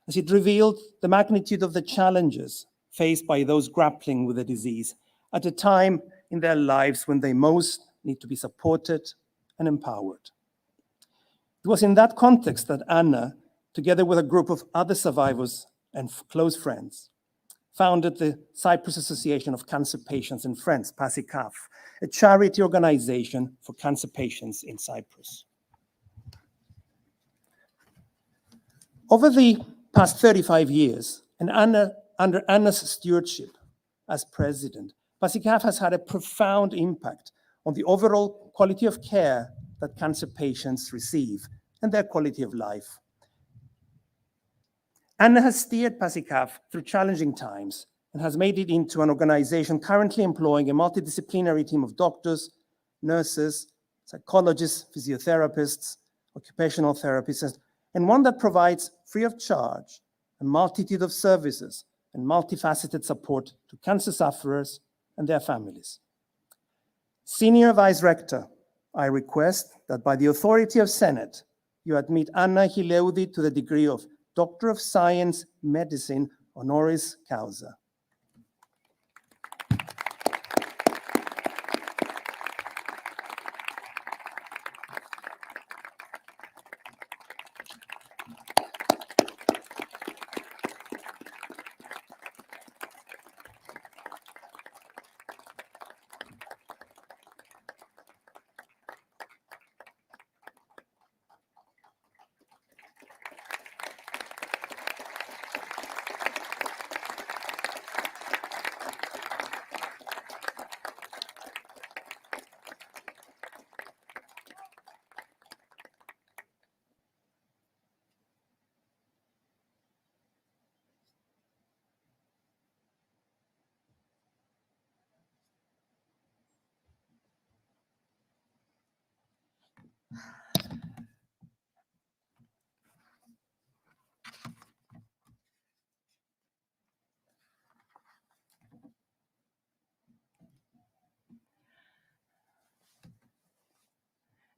as it revealed the magnitude of the challenges faced by those grappling with the disease at a time in their lives when they most need to be supported and empowered. It was in that context that Anna, together with a group of other survivors and close friends, founded the Cyprus Association of Cancer Patients and Friends, PASICAF, a charity organization for cancer patients in Cyprus. Over the past 35 years, and under Anna's stewardship as president, PASICAF has had a profound impact on the overall quality of care that cancer patients receive and their quality of life. Anna has steered PASICAF through challenging times and has made it into an organization currently employing a multidisciplinary team of doctors, nurses, psychologists, physiotherapists, occupational therapists, and one that provides free of charge a multitude of services and multifaceted support to cancer sufferers and their families. Senior Vice Rector, I request that by the authority of Senate, you admit Anna Hileoudi to the degree of Doctor of Science, Medicine, honoris causa.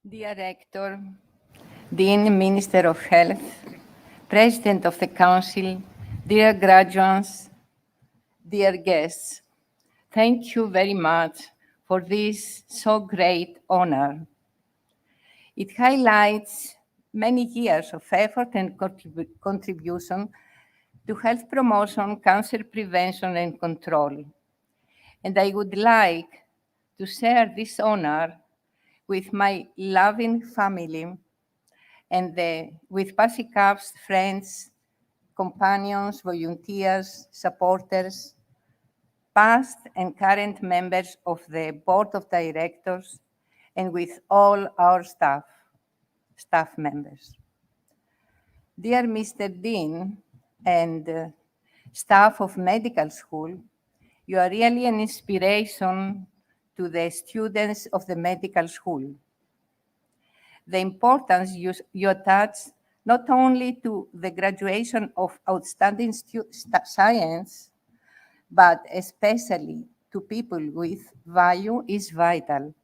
Dear Rector, Dean, Minister of Health, President of the Council, dear graduates, dear guests, thank you very much for this so great honor. It highlights many years of effort and contribution to health promotion, cancer prevention, and control. And I would like to share this honor with my loving family and with PASICAF's friends, companions, volunteers, supporters, past and current members of the Board of Directors, and with all our staff members. Dear Mr. Dean and staff of medical school, you are really an inspiration to the students of the medical school. The importance you attach not only to the graduation of outstanding science, but especially to people with value is vital.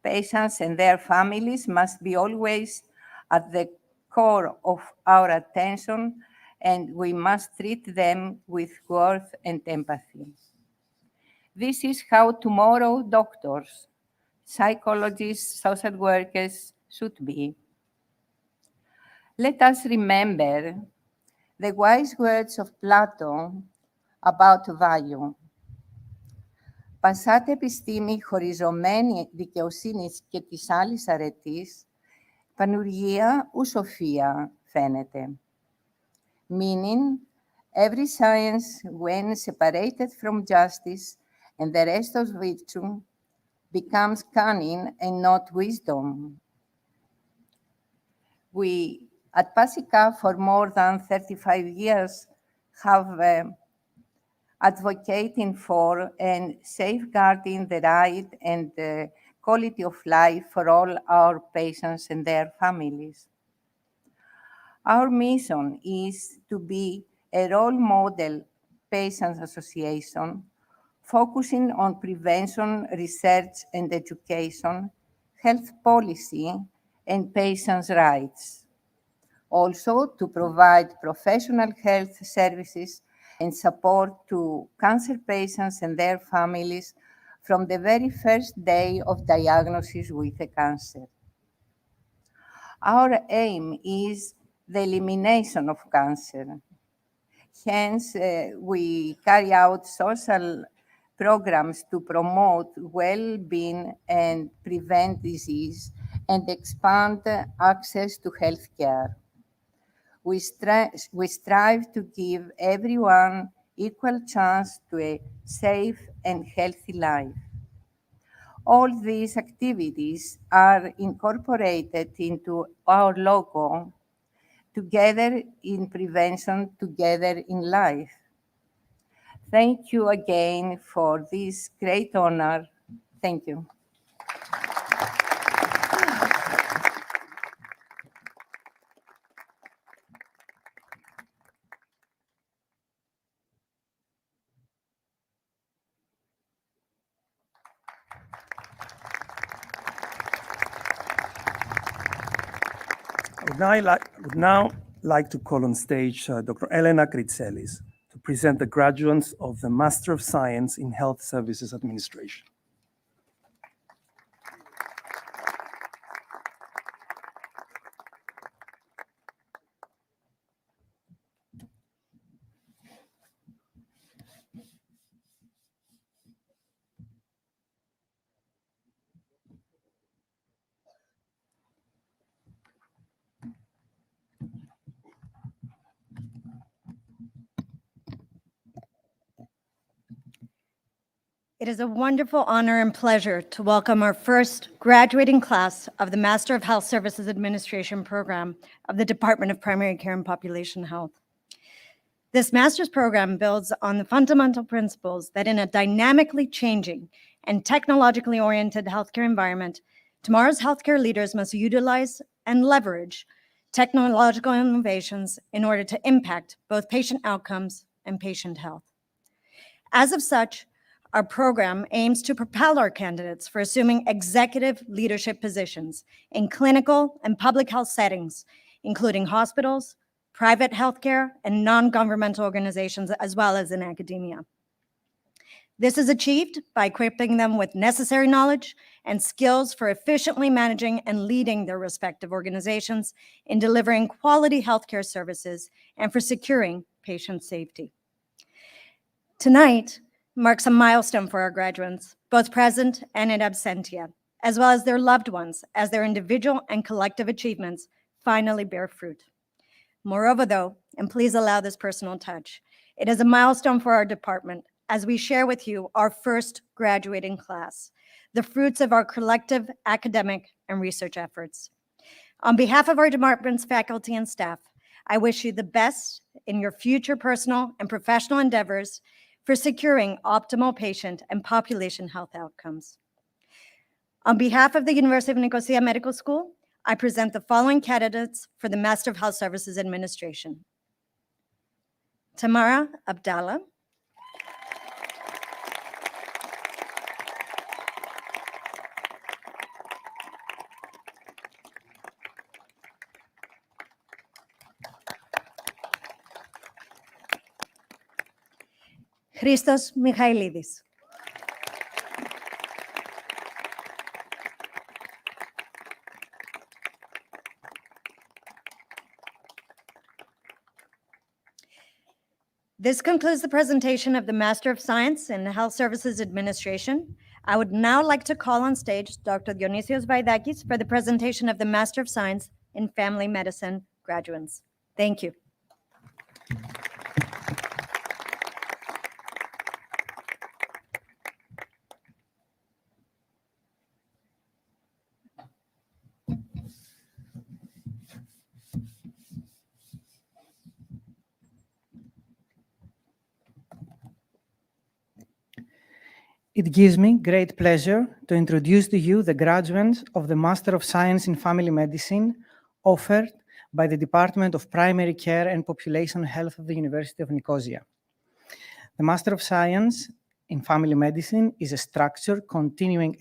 Patients and their families must be always at the core of our attention, and we must treat them with worth and empathy. This is how tomorrow doctors, psychologists, social workers should be. Let us remember the wise words of Plato about value. Πασάτε επιστήμη χωριζωμένη δικαιοσύνης και της άλλης αρετής, πανουργία ου σοφία φαίνεται. Meaning, every science, when separated from justice and the rest of virtue, becomes cunning and not wisdom. We at PASICAF for more than 35 years have advocating for and safeguarding the right and the quality of life for all our patients and their families. Our mission is to be a role model patients association focusing on prevention, research and education, health policy, and patients' rights. Also, to provide professional health services and support to cancer patients and their families from the very first day of diagnosis with a cancer. Our aim is the elimination of cancer. Hence, we carry out social programs to promote well-being and prevent disease and expand access to health care. We strive to give everyone equal chance to a safe and healthy life. All these activities are incorporated into our logo, Together in Prevention, Together in Life. Thank you again for this great honor. Thank you. I would now like to call on stage Dr. Elena Cricelis to present the graduates of the Master of Science in Health Services Administration. It is a wonderful honor and pleasure to welcome our first graduating class of the Master of Health Services Administration program of the Department of Primary Care and Population Health. This master's program builds on the fundamental principles that in a dynamically changing and technologically oriented healthcare environment, tomorrow's healthcare leaders must utilize and leverage technological innovations in order to impact both patient outcomes and patient health. As of such, our program aims to propel our candidates for assuming executive leadership positions in clinical and public health settings, including hospitals, private healthcare, and non-governmental organizations, as well as in academia. This is achieved by equipping them with necessary knowledge and skills for efficiently managing and leading their respective organizations in delivering quality healthcare services and for securing patient safety. Tonight marks a milestone for our graduates, both present and in absentia, as well as their loved ones, as their individual and collective achievements finally bear fruit. Moreover, though, and please allow this personal touch, it is a milestone for our department as we share with you our first graduating class, the fruits of our collective academic and research efforts. On behalf of our department's faculty and staff, I wish you the best in your future personal and professional endeavors for securing optimal patient and population health outcomes. On behalf of the University of Nicosia Medical School, I present the following candidates for the Master of Health Services Administration. Tamara Abdallah, Christos Michailidis. This concludes the presentation of the Master of Science in Health Services Administration. I would now like to call on stage Dr. Dionysios Vaidakis for the presentation of the Master of Science in Family Medicine graduates. Thank you. It gives me great pleasure to introduce to you the graduates of the Master of Science in Family Medicine offered by the Department of Primary Care and Population Health of the University of Nicosia. The Master of Science in Family Medicine is a structured continuing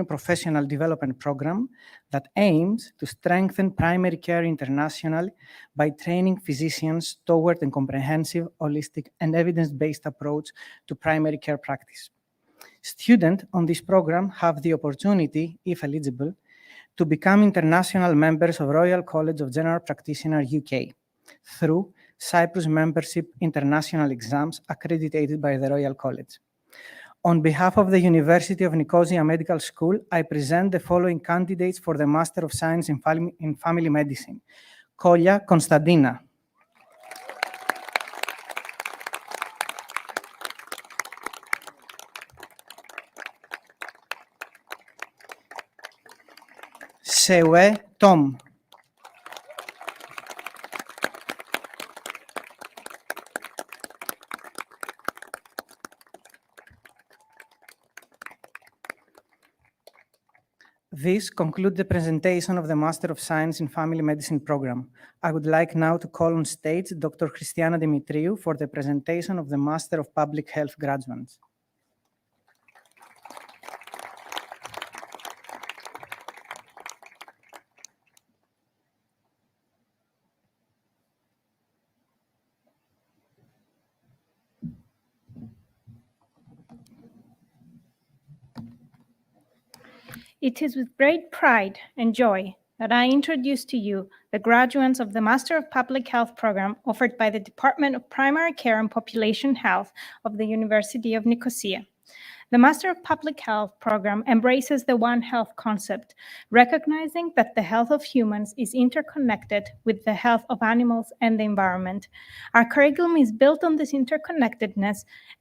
professional development program that aims to strengthen primary care internationally by training physicians toward a comprehensive, holistic, and evidence-based approach to primary care practice. Students on this program have the opportunity, if eligible, to become international members of Royal College of General Practitioners UK through Cyprus membership international exams accredited by the Royal College. On behalf of the University of Nicosia Medical School, I present the following candidates for the Master of Science in Family Medicine. Kolya Konstantina. Sewe Tom. This concludes the presentation of the Master of Science in Family Medicine program. I would like now to call on stage Dr. Christiana Dimitriou for the presentation of the Master of Public Health graduates. It is with great pride and joy that I introduce to you the graduates of the Master of Public Health program offered by the Department of Primary Care and Population Health of the University of Nicosia. The Master of Public Health program embraces the One Health concept, recognizing that the health of humans is interconnected with the health of animals and the environment. Our curriculum is built on this interconnectedness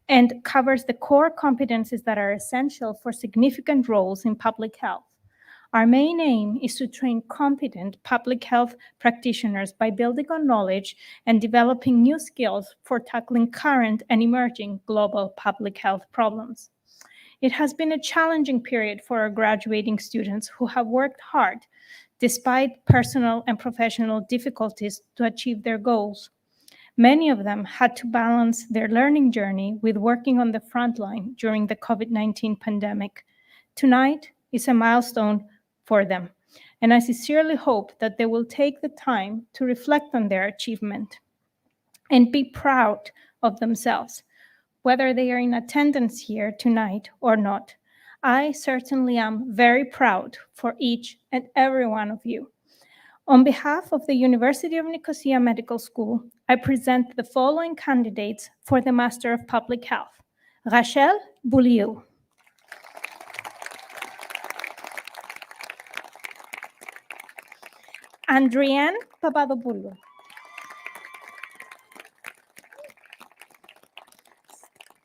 and covers the core competencies that are essential for significant roles in public health. Our main aim is to train competent public health practitioners by building on knowledge and developing new skills for tackling current and emerging global public health problems. It has been a challenging period for our graduating students who have worked hard, despite personal and professional difficulties, to achieve their goals. Many of them had to balance their learning journey with working on the front line during the COVID-19 pandemic. Tonight is a milestone for them, and I sincerely hope that they will take the time to reflect on their achievement and be proud of themselves, whether they are in attendance here tonight or not. I certainly am very proud for each and every one of you. On behalf of the University of Nicosia Medical School, I present the following candidates for the Master of Public Health. Rachel Bouliou. Andrienne Papadopoulou.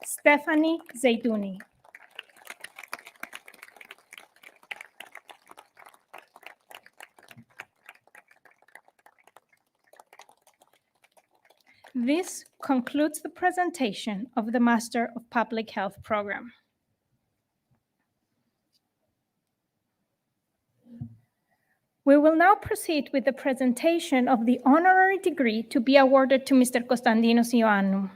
Stephanie Zaidouni. This concludes the presentation of the Master of Public Health program. We will now proceed with the presentation of the honorary degree to be awarded to Mr. Konstantinos Ioannou.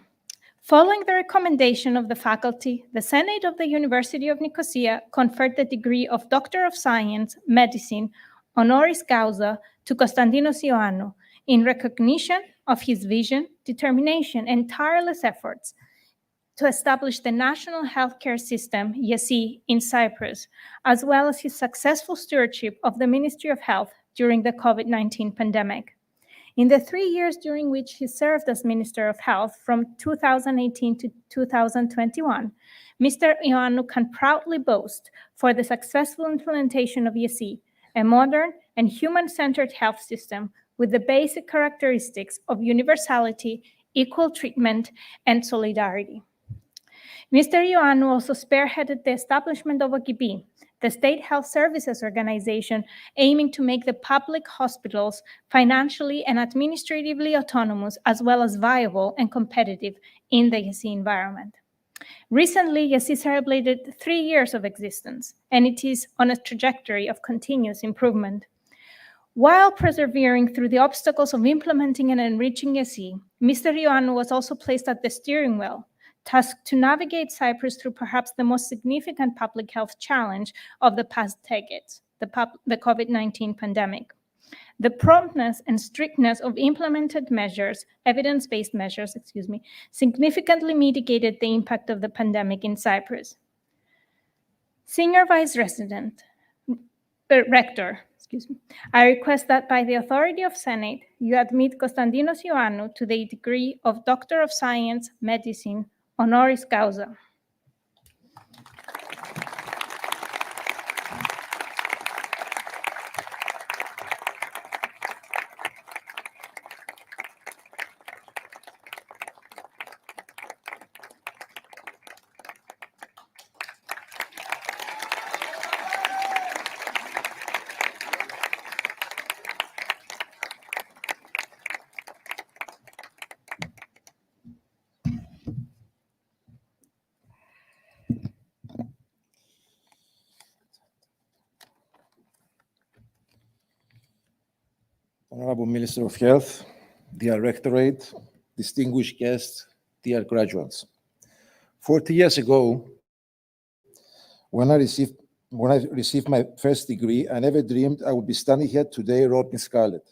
Following the recommendation of the faculty, the Senate of the University of Nicosia conferred the degree of Doctor of Science, Medicine, honoris causa to Konstantinos Ioannou in recognition of his vision, determination, and tireless efforts to establish the national healthcare system, YESI, in Cyprus, as well as his successful stewardship of the Ministry of Health during the COVID-19 pandemic. In the 3 years during which he served as Minister of Health from 2018 to 2021, Mr. Ioannou can proudly boast for the successful implementation of YESI, a modern and human-centered health system with the basic characteristics of universality, equal treatment, and solidarity. Mr. Ioannou also spearheaded the establishment of OKIP, the State Health Services Organization, aiming to make the public hospitals financially and administratively autonomous, as well as viable and competitive in the YESI environment. Recently, YESI celebrated 3 years of existence, and it is on a trajectory of continuous improvement. While persevering through the obstacles of implementing and enriching YESI, Mr. Ioannou was also placed at the steering wheel, tasked to navigate Cyprus through perhaps the most significant public health challenge of the past decades, the COVID-19 pandemic. The promptness and strictness of implemented measures, evidence-based measures, significantly mitigated the impact of the pandemic in Cyprus. Senior Vice Rector, I request that by the authority of Senate, you admit Konstantinos Ioannou to the degree of Doctor of Science, Medicine, honoris causa. Honorable Minister of Health, dear Rectorate, distinguished guests, dear graduates. 40 years ago, when I received my first degree, I never dreamed I would be standing here today robed in scarlet.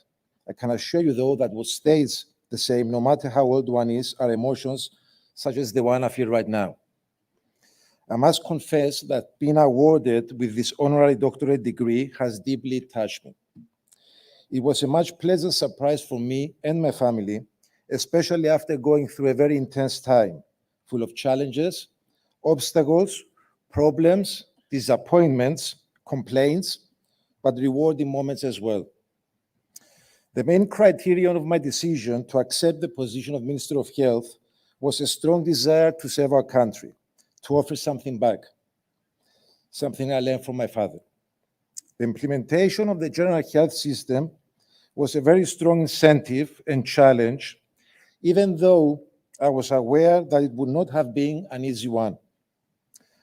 I can assure you, though, that what stays the same, no matter how old one is, are emotions such as the one I feel right now. I must confess that being awarded with this honorary doctorate degree has deeply touched me. It was a much pleasant surprise for me and my family, especially after going through a very intense time, full of challenges, obstacles, problems, disappointments, complaints, but rewarding moments as well. The main criterion of my decision to accept the position of Minister of Health was a strong desire to serve our country, to offer something back, something I learned from my father. The implementation of the general health system was a very strong incentive and challenge, even though I was aware that it would not have been an easy one.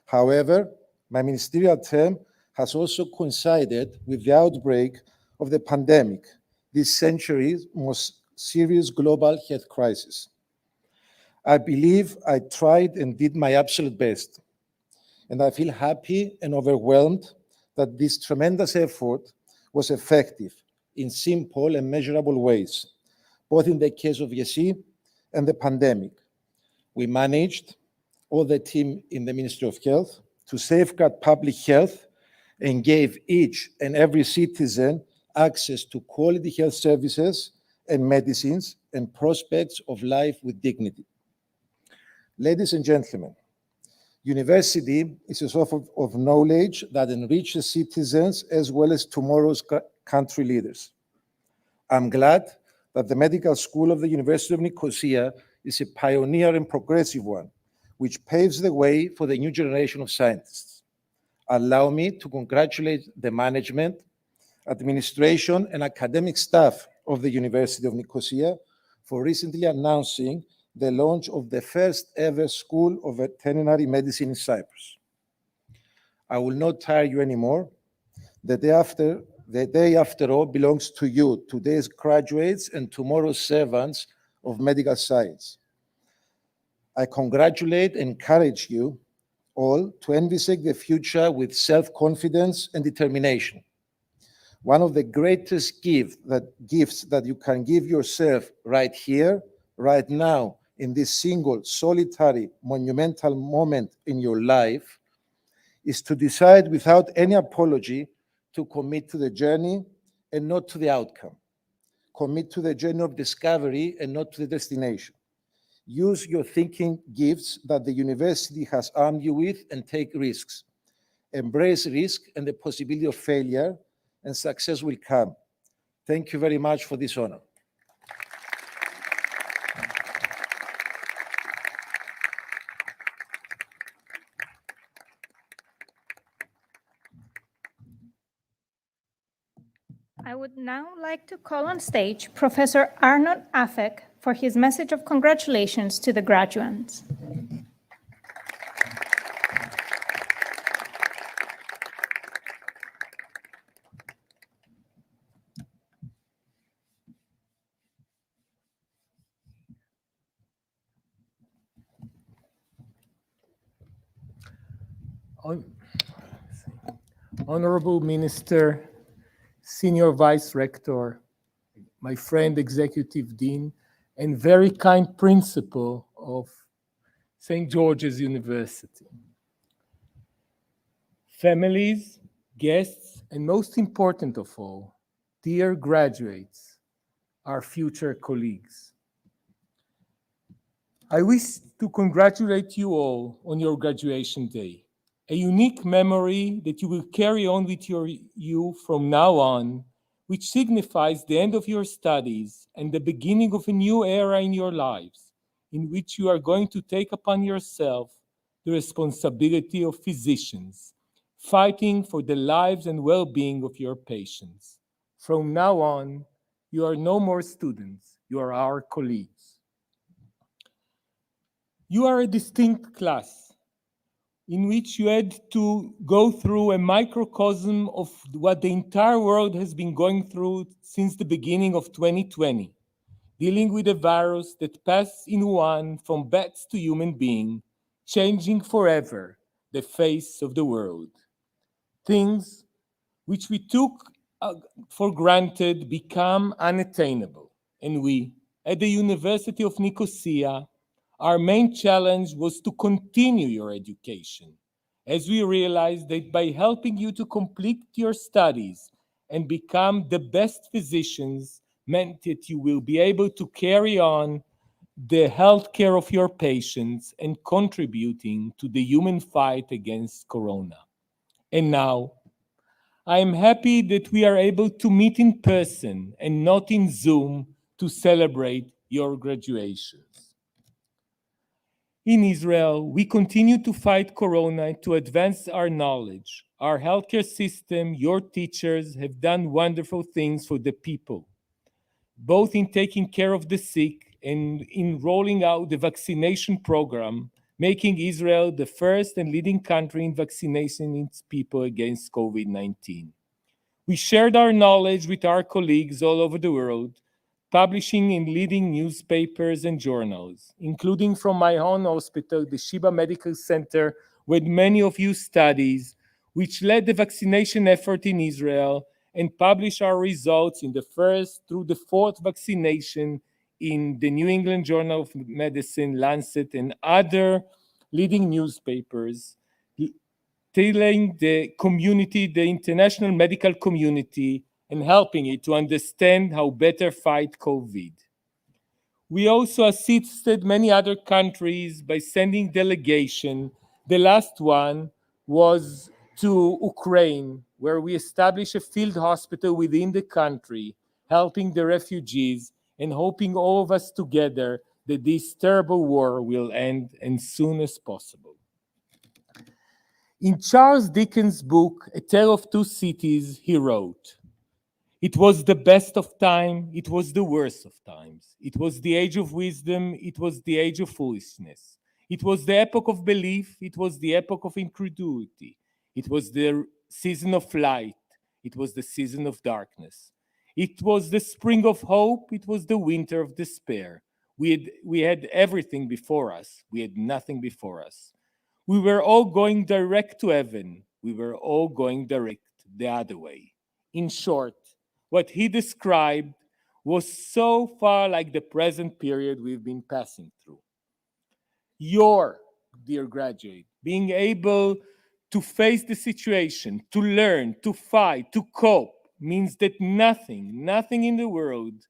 However, my ministerial term has also coincided with the outbreak of the pandemic, this century's most serious global health crisis. I believe I tried and did my absolute best, and I feel happy and overwhelmed that this tremendous effort was effective in simple and measurable ways, both in the case of YESI and the pandemic. We managed, all the team in the Ministry of Health, to safeguard public health and gave each and every citizen access to quality health services and medicines and prospects of life with dignity. Ladies and gentlemen, university is a source of knowledge that enriches citizens as well as tomorrow's country leaders. I'm glad that the Medical School of the University of Nicosia is a pioneer and progressive one, which paves the way for the new generation of scientists. Allow me to congratulate the management, administration, and academic staff of the University of Nicosia for recently announcing the launch of the first ever School of Veterinary Medicine in Cyprus. I will not tire you anymore. The day after all belongs to you, today's graduates and tomorrow's servants of medical science. I congratulate and encourage you all to envisage the future with self-confidence and determination. One of the greatest gifts that you can give yourself right here, right now, in this single, solitary, monumental moment in your life, is to decide without any apology to commit to the journey and not to the outcome. Commit to the journey of discovery and not to the destination. Use your thinking gifts that the university has armed you with and take risks. Embrace risk and the possibility of failure, and success will come. Thank you very much for this honor. I would now like to call on stage Professor Arnon Afek for his message of congratulations to the graduates. Honorable Minister, Senior Vice Rector, my friend Executive Dean, and very kind Principal of St. George's University. Families, guests, and most important of all, dear graduates, our future colleagues. I wish to congratulate you all on your graduation day, a unique memory that you will carry on with you from now on, which signifies the end of your studies and the beginning of a new era in your lives, in which you are going to take upon yourself the responsibility of physicians, fighting for the lives and well-being of your patients. From now on, you are no more students, you are our colleagues. You are a distinct class in which you had to go through a microcosm of what the entire world has been going through since the beginning of 2020, dealing with a virus that passed in Wuhan from bats to human beings, changing forever the face of the world. Things which we took for granted become unattainable, and we, at the University of Nicosia, our main challenge was to continue your education, as we realized that by helping you to complete your studies and become the best physicians meant that you will be able to carry on the health care of your patients and contributing to the human fight against corona. And now, I am happy that we are able to meet in person and not in Zoom to celebrate your graduations. In Israel, we continue to fight corona to advance our knowledge. Our healthcare system, your teachers have done wonderful things for the people, both in taking care of the sick and in rolling out the vaccination program, making Israel the first and leading country in vaccinating its people against COVID-19. We shared our knowledge with our colleagues all over the world, publishing in leading newspapers and journals, including from my own hospital, the Sheba Medical Center, where many of you studies, which led the vaccination effort in Israel and published our results in the first through the fourth vaccination in the New England Journal of Medicine, Lancet, and other leading newspapers, telling the community, the international medical community, and helping it to understand how better fight COVID. We also assisted many other countries by sending delegation. The last one was to Ukraine, where we established a field hospital within the country, helping the refugees and hoping all of us together that this terrible war will end as soon as possible. In Charles Dickens' book, A Tale of Two Cities, he wrote, "It was the best of time, it was the worst of times. It was the age of wisdom, it was the age of foolishness. It was the epoch of belief, it was the epoch of incredulity. It was the season of light, it was the season of darkness. It was the spring of hope, it was the winter of despair. We had everything before us, we had nothing before us. We were all going direct to heaven, we were all going direct the other way." In short, what he described was so far like the present period we've been passing through. Your, dear graduate, being able to face the situation, to learn, to fight, to cope, means that nothing in the world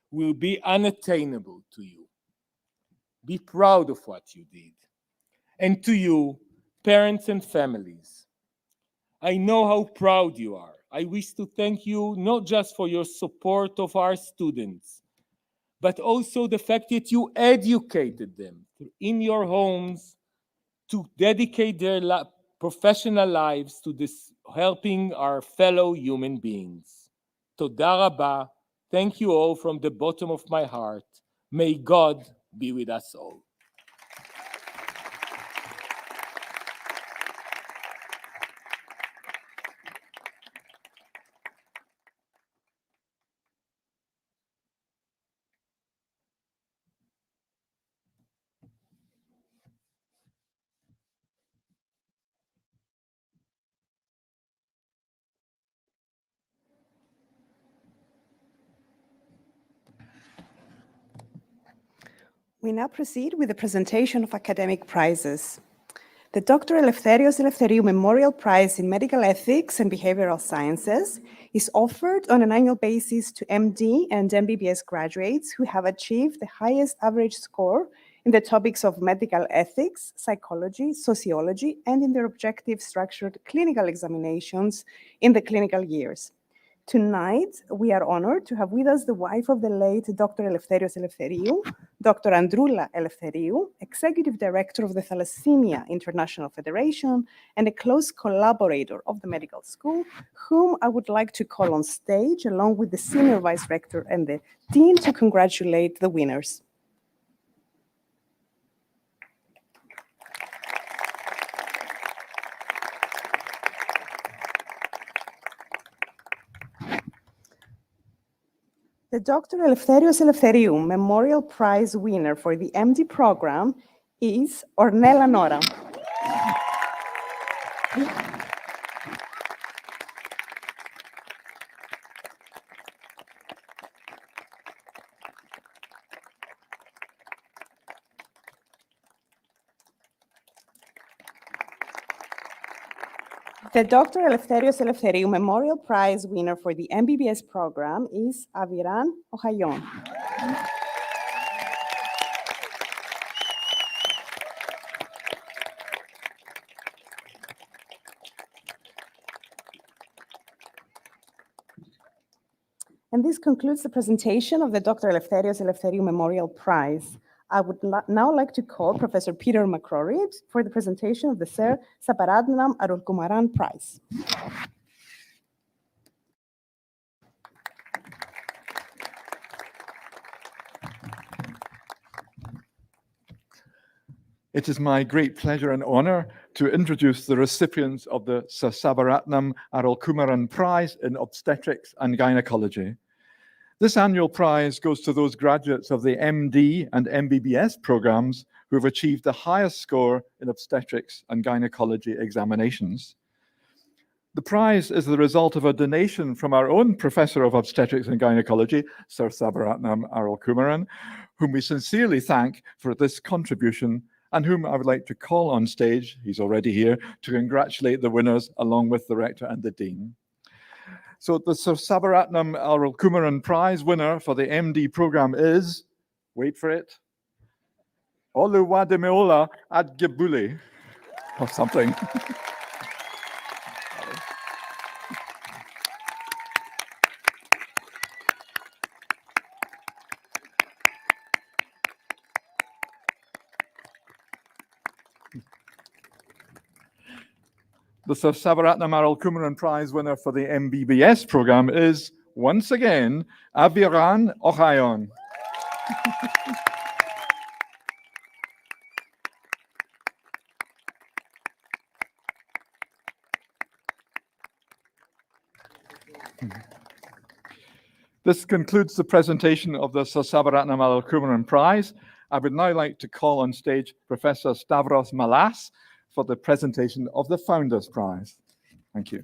will be unattainable to you. Be proud of what you did. And to you, parents and families, I know how proud you are. I wish to thank you not just for your support of our students, but also the fact that you educated them in your homes to dedicate their professional lives to this, helping our fellow human beings. Toda Rabba. Thank you all from the bottom of my heart. May God be with us all. We now proceed with the presentation of academic prizes. The Dr. Eleftherios Eleftheriou Memorial Prize in Medical Ethics and Behavioral Sciences is offered on an annual basis to MD and MBBS graduates who have achieved the highest average score in the topics of medical ethics, psychology, sociology, and in their objective structured clinical examinations in the clinical years. Tonight, we are honored to have with us the wife of the late Dr. Eleftherios Eleftheriou, Dr. Androula Eleftheriou, Executive Director of the Thalassemia International Federation and a close collaborator of the medical school, whom I would like to call on stage along with the Senior Vice Rector and the Dean to congratulate the winners. The Dr. Eleftherios Eleftheriou Memorial Prize winner for the MD program is Ornella Nora. The Dr. Eleftherios Eleftheriou Memorial Prize winner for the MBBS program is Aviran Ohayon. And this concludes the presentation of the Dr. Eleftherios Eleftheriou Memorial Prize. I would now like to call Professor Peter McCrory for the presentation of the Sir Sabaratnam Arulkumaran Prize. It is my great pleasure and honor to introduce the recipients of the Sir Sabaratnam Arulkumaran Prize in Obstetrics and Gynecology. This annual prize goes to those graduates of the MD and MBBS programs who have achieved the highest score in obstetrics and gynecology examinations. The prize is the result of a donation from our own Professor of Obstetrics and Gynecology, Sir Sabaratnam Arulkumaran, whom we sincerely thank for this contribution and whom I would like to call on stage, he's already here, to congratulate the winners along with the Rector and the Dean. So the Sir Sabaratnam Arulkumaran Prize winner for the MD program is, wait for it, Oluwademeola Adgebule, or something. The Sir Sabaratnam Arulkumaran Prize winner for the MBBS program is, once again, Aviran Ohayon. This concludes the presentation of the Sir Sabaratnam Arulkumaran Prize. I would now like to call on stage Professor Stavros Malas for the presentation of the Founders Prize. Thank you.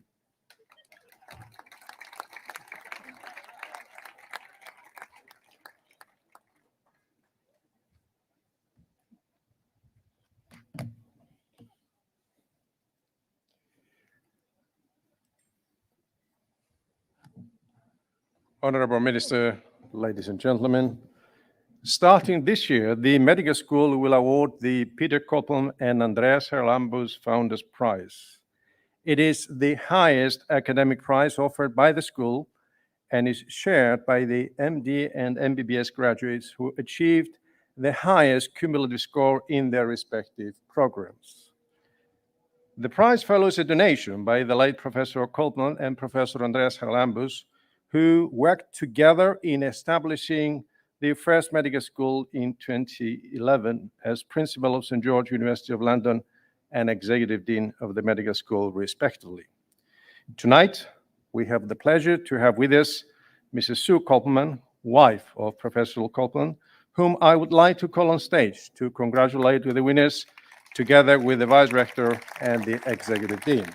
Honorable Minister, ladies and gentlemen, starting this year, the medical school will award the Peter Koppelman and Andreas Harlambus Founders Prize. It is the highest academic prize offered by the school and is shared by the MD and MBBS graduates who achieved the highest cumulative score in their respective programs. The prize follows a donation by the late Professor Koppelman and Professor Andreas Harlambus, who worked together in establishing the first medical school in 2011 as Principal of St. George University of London and Executive Dean of the Medical School, respectively. Tonight, we have the pleasure to have with us Mrs. Sue Koppelman, wife of Professor Koppelman, whom I would like to call on stage to congratulate the winners, together with the Vice Rector and the Executive Dean.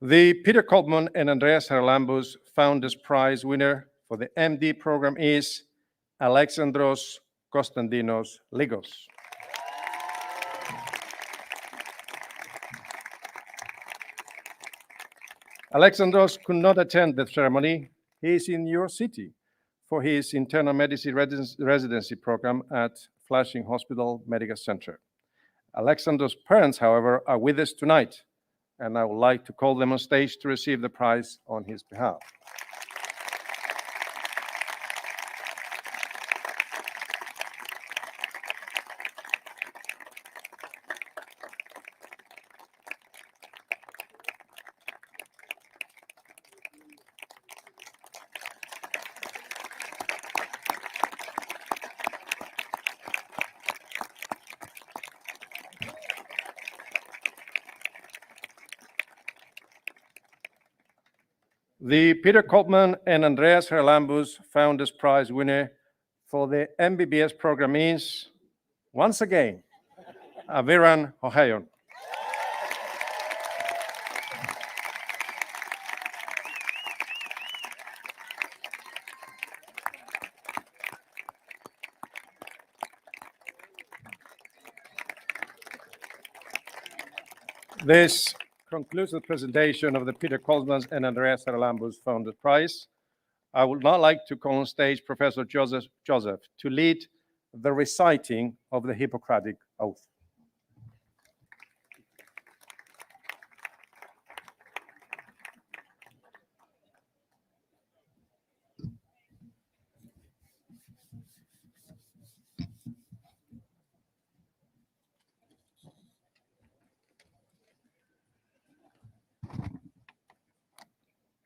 The Peter Koppelman and Andreas Harlambus Founders Prize winner for the MD program is Alexandros Konstantinos Ligos. Alexandros could not attend the ceremony. He is in your city for his internal medicine residency program at Flushing Hospital Medical Center. Alexandros' parents, however, are with us tonight, and I would like to call them on stage to receive the prize on his behalf. The Peter Kopman and Andreas Harlambus Founders Prize winner for the MBBS program is, once again, Aviran Ohayon. This concludes the presentation of the Peter Kopman and Andreas Harlambus Founders Prize. I would now like to call on stage Professor Joseph to lead the reciting of the Hippocratic Oath.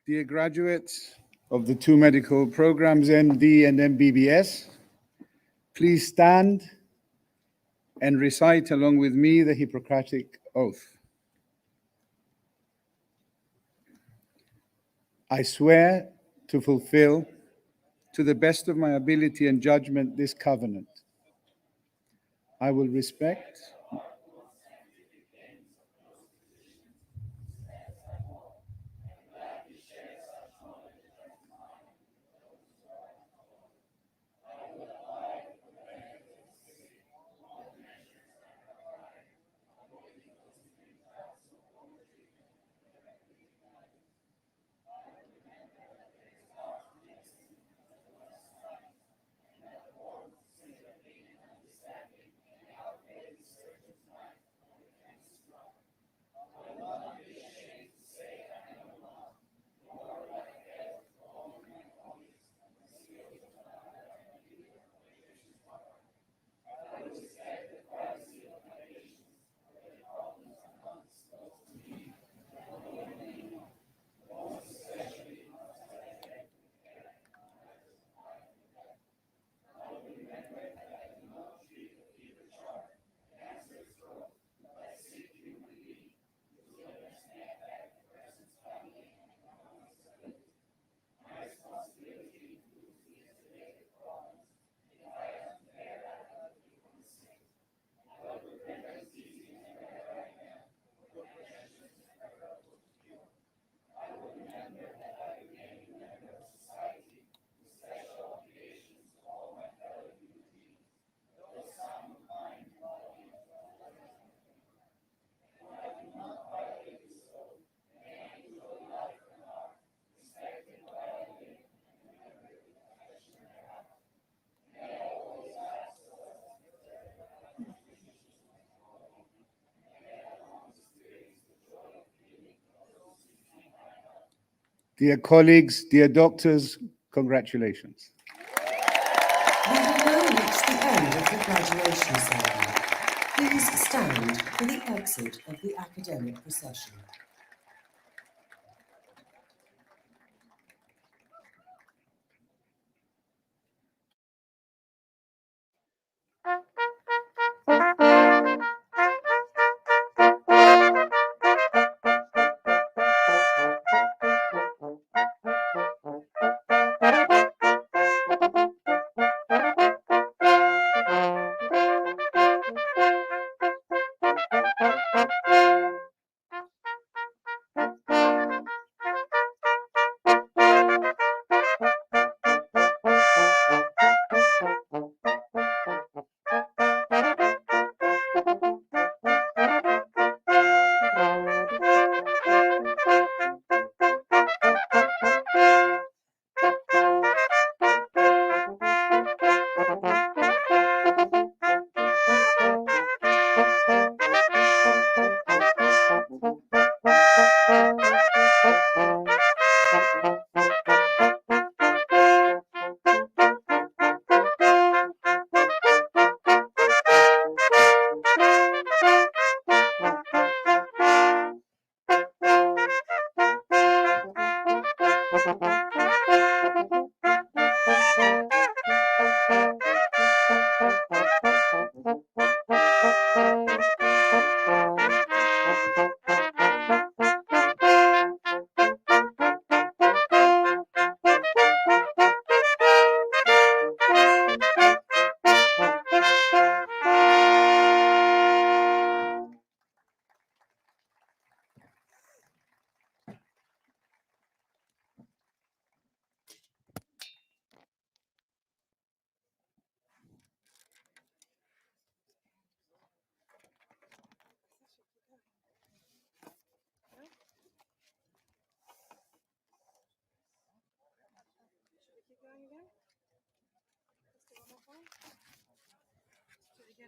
Dear graduates of the two medical programs, MD and MBBS, please stand and recite along with me the Hippocratic Oath. I swear to fulfill, to the best of my ability and judgment, this covenant. I will respect, dear colleagues, dear doctors, congratulations. We have now reached the end of the graduation ceremony. Please stand for the exit of the academic procession. I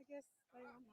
guess I don't know.